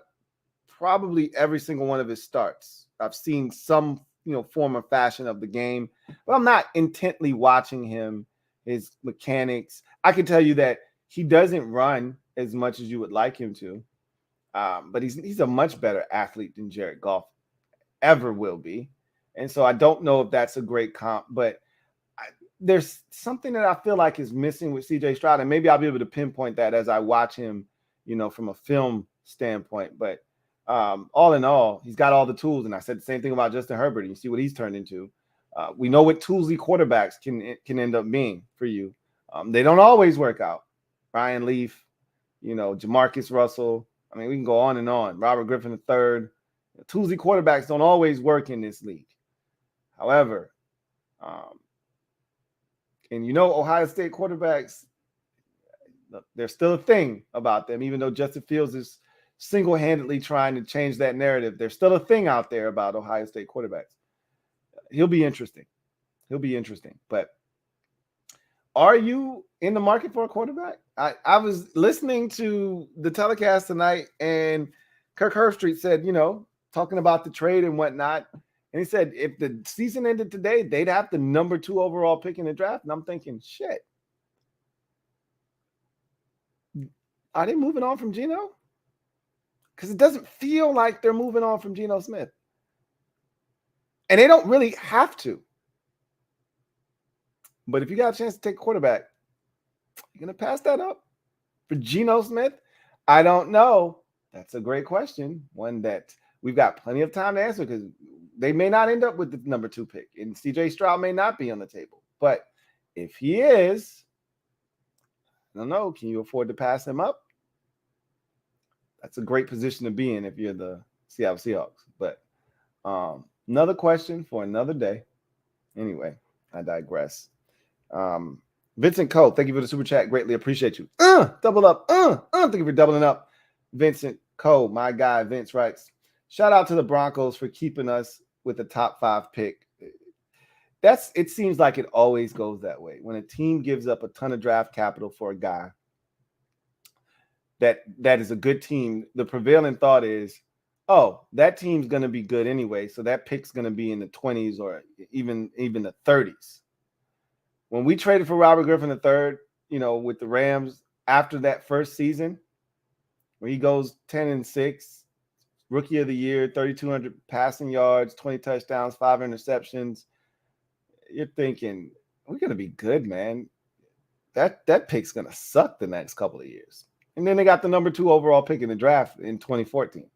Speaker 2: probably every single one of his starts. I've seen some form or fashion of the game, but I'm not intently watching him, his mechanics. I can tell you that he doesn't run as much as you would like him to, but he's a much better athlete than Jared Goff ever will be. And so I don't know if that's a great comp, but there's something that I feel like is missing with CJ Stroud, and maybe I'll be able to pinpoint that as I watch him, from a film standpoint. But all in all, he's got all the tools, and I said the same thing about Justin Herbert. And you see what he's turned into. We know what toolsy quarterbacks can end up being for you. They don't always work out. Ryan Leaf, Jamarcus Russell. I mean, we can go on and on. Robert Griffin III. Tuesday quarterbacks don't always work in this league. However, and Ohio State quarterbacks, there's still a thing about them, even though Justin Fields is single-handedly trying to change that narrative. There's still a thing out there about Ohio State quarterbacks. He'll be interesting. But are you in the market for a quarterback? I was listening to the telecast tonight, and Kirk Herbstreit said, talking about the trade and whatnot. And he said, if the season ended today, they'd have the number 2 overall pick in the draft. And I'm thinking, shit. Are they moving on from Geno? Because it doesn't feel like they're moving on from Geno Smith. And they don't really have to. But if you got a chance to take a quarterback, you're going to pass that up for Geno Smith? I don't know. That's a great question. One that we've got plenty of time to answer, because they may not end up with the number 2 pick, and CJ Stroud may not be on the table. But if he is, I don't know, can you afford to pass him up? That's a great position to be in if you're the Seattle Seahawks. But another question for another day. Anyway, I digress. Vincent Cole, thank you for the super chat. Greatly appreciate you. Double up. Thank you for doubling up. Vincent Cole, my guy, Vince writes, shout out to the Broncos for keeping us with the top 5 pick. It seems like it always goes that way. When a team gives up a ton of draft capital for a guy that is a good team, the prevailing thought is, oh, that team's going to be good anyway, so that pick's going to be in the 20s or even the 30s. When we traded for Robert Griffin III, with the Rams after that first season, where he goes 10-6, rookie of the year, 3,200 passing yards, 20 touchdowns, 5 interceptions, you're thinking, we're going to be good, man. That pick's going to suck the next couple of years. And then they got the number 2 overall pick in the draft in 2014.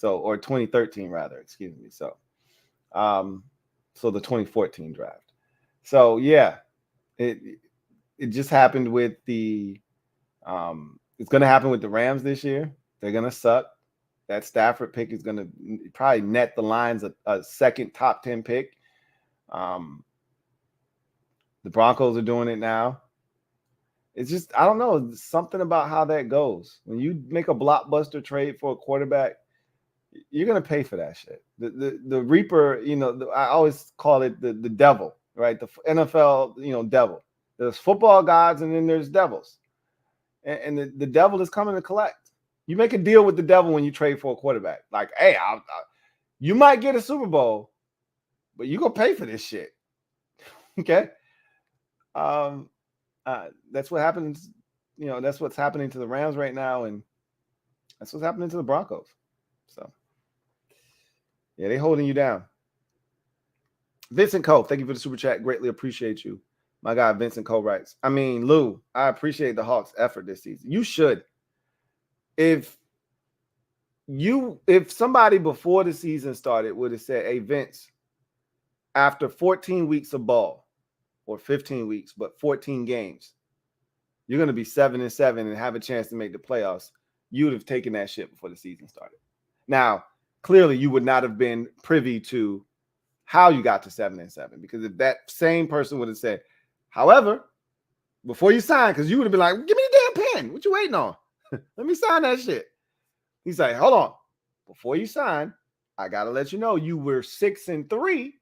Speaker 2: Or 2013 rather, excuse me. So the 2014 draft. So yeah, it just happened with the it's going to happen with the Rams this year. They're going to suck. That Stafford pick is going to probably net the Lions a second top 10 pick. The Broncos are doing it now. It's just, I don't know, something about how that goes. When you make a blockbuster trade for a quarterback, you're going to pay for that shit. The Reaper, I always call it the devil, right? The NFL, devil. There's football gods and then there's devils. And the devil is coming to collect. You make a deal with the devil when you trade for a quarterback. Like, hey, you might get a Super Bowl, but you're going to pay for this shit. Okay? That's what happens. That's what's happening to the Rams right now, and that's what's happening to the Broncos. So, yeah, they're holding you down. Vincent Cole, thank you for the super chat. Greatly appreciate you. My guy, Vincent Cole writes, Lou, I appreciate the Hawks' effort this season. You should. If somebody before the season started would have said, hey, Vince, after 14 weeks of ball, or 15 weeks, but 14 games, you're going to be 7-7 and have a chance to make the playoffs, you would have taken that shit before the season started. Now, clearly you would not have been privy to how you got to 7-7, because if that same person would have said, however, before you sign, because you would have been like, give me the damn pen. What you waiting on? Let me sign that shit. He's like, hold on. Before you sign, I got to let you know you were 6-3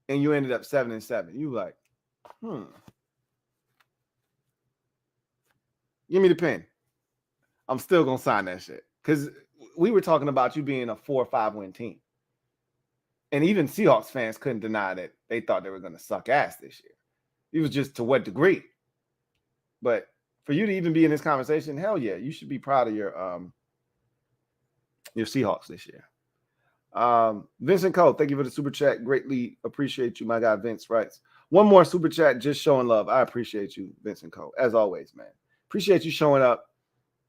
Speaker 2: and you ended up 7-7. You like, give me the pen. I'm still going to sign that shit. Because we were talking about you being a 4 or 5 win team. And even Seahawks fans couldn't deny that they thought they were going to suck ass this year. It was just to what degree. But for you to even be in this conversation, hell yeah, you should be proud of your Seahawks this year. Vincent Cole, thank you for the super chat. Greatly appreciate you, my guy. Vince writes, one more super chat, just showing love. I appreciate you, Vincent Cole, as always, man. Appreciate you showing up,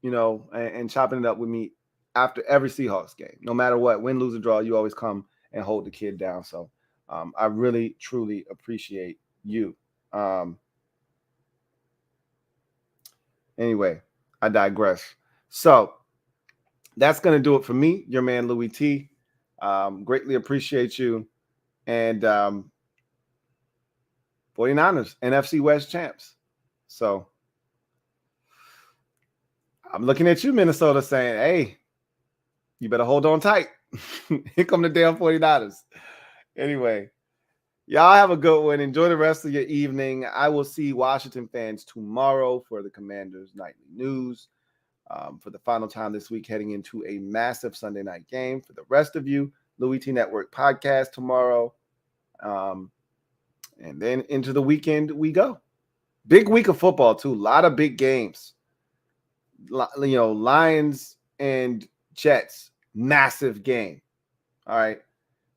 Speaker 2: and chopping it up with me after every Seahawks game. No matter what, win, lose, or draw, you always come and hold the kid down. So I really, truly appreciate you. Anyway, I digress. So that's going to do it for me, your man Louie T. Greatly appreciate you. And 49ers, NFC West champs. So I'm looking at you, Minnesota, saying, hey, you better hold on tight. Here come the damn 49ers. Anyway, y'all have a good one. Enjoy the rest of your evening. I will see Washington fans tomorrow for the Commanders Nightly News. For the final time this week, heading into a massive Sunday night game. For the rest of you, LouieTeeNetwork podcast tomorrow. And then into the weekend we go. Big week of football, too. A lot of big games. Lions and Jets, massive game. All right.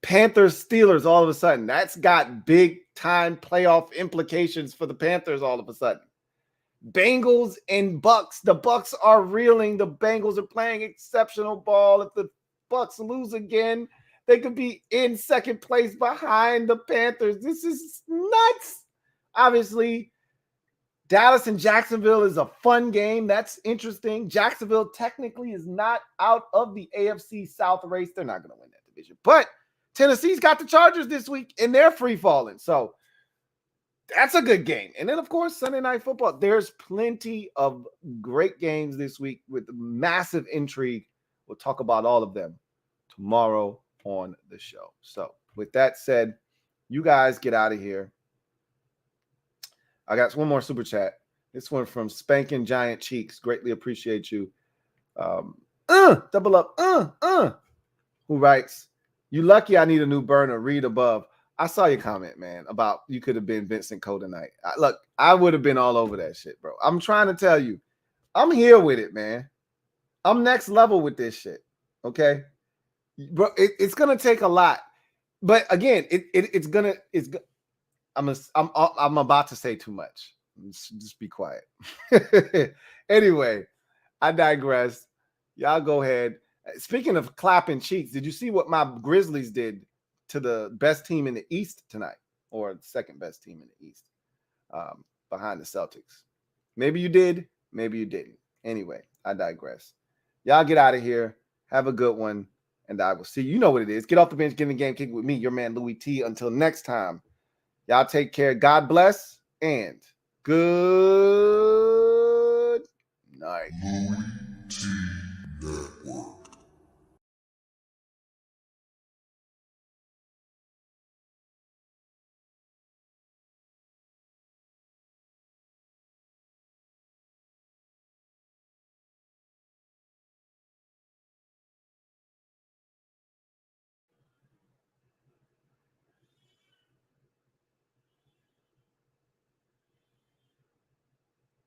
Speaker 2: Panthers, Steelers, all of a sudden. That's got big time playoff implications for the Panthers all of a sudden. Bengals and Bucks. The Bucks are reeling. The Bengals are playing exceptional ball. If the Bucks lose again, they could be in second place behind the Panthers. This is nuts. Obviously, Dallas and Jacksonville is a fun game. That's interesting. Jacksonville technically is not out of the AFC South race. They're not going to win that division. But Tennessee's got the Chargers this week, and they're free falling. So that's a good game. And then, of course, Sunday Night Football. There's plenty of great games this week with massive intrigue. We'll talk about all of them tomorrow on the show. So with that said, you guys get out of here. I got one more super chat. This one from Spanking Giant Cheeks. Greatly appreciate you. Double up. Who writes, you lucky I need a new burner. Read above. I saw your comment, man, about you could have been Vincent Cole tonight. Look, I would have been all over that shit, bro. I'm trying to tell you, I'm here with it, man. I'm next level with this shit, okay? Bro, it's going to take a lot. But again, I'm about to say too much. Just be quiet. Anyway, I digress. Y'all go ahead. Speaking of clapping cheeks, did you see what my Grizzlies did to the best team in the East tonight, or the second best team in the East, behind the Celtics? Maybe you did, maybe you didn't. Anyway, I digress. Y'all get out of here. Have a good one, and I will see you. You know what it is. Get off the bench, get in the game, kick with me, your man Louie T. Until next time, y'all take care. God bless, and good night.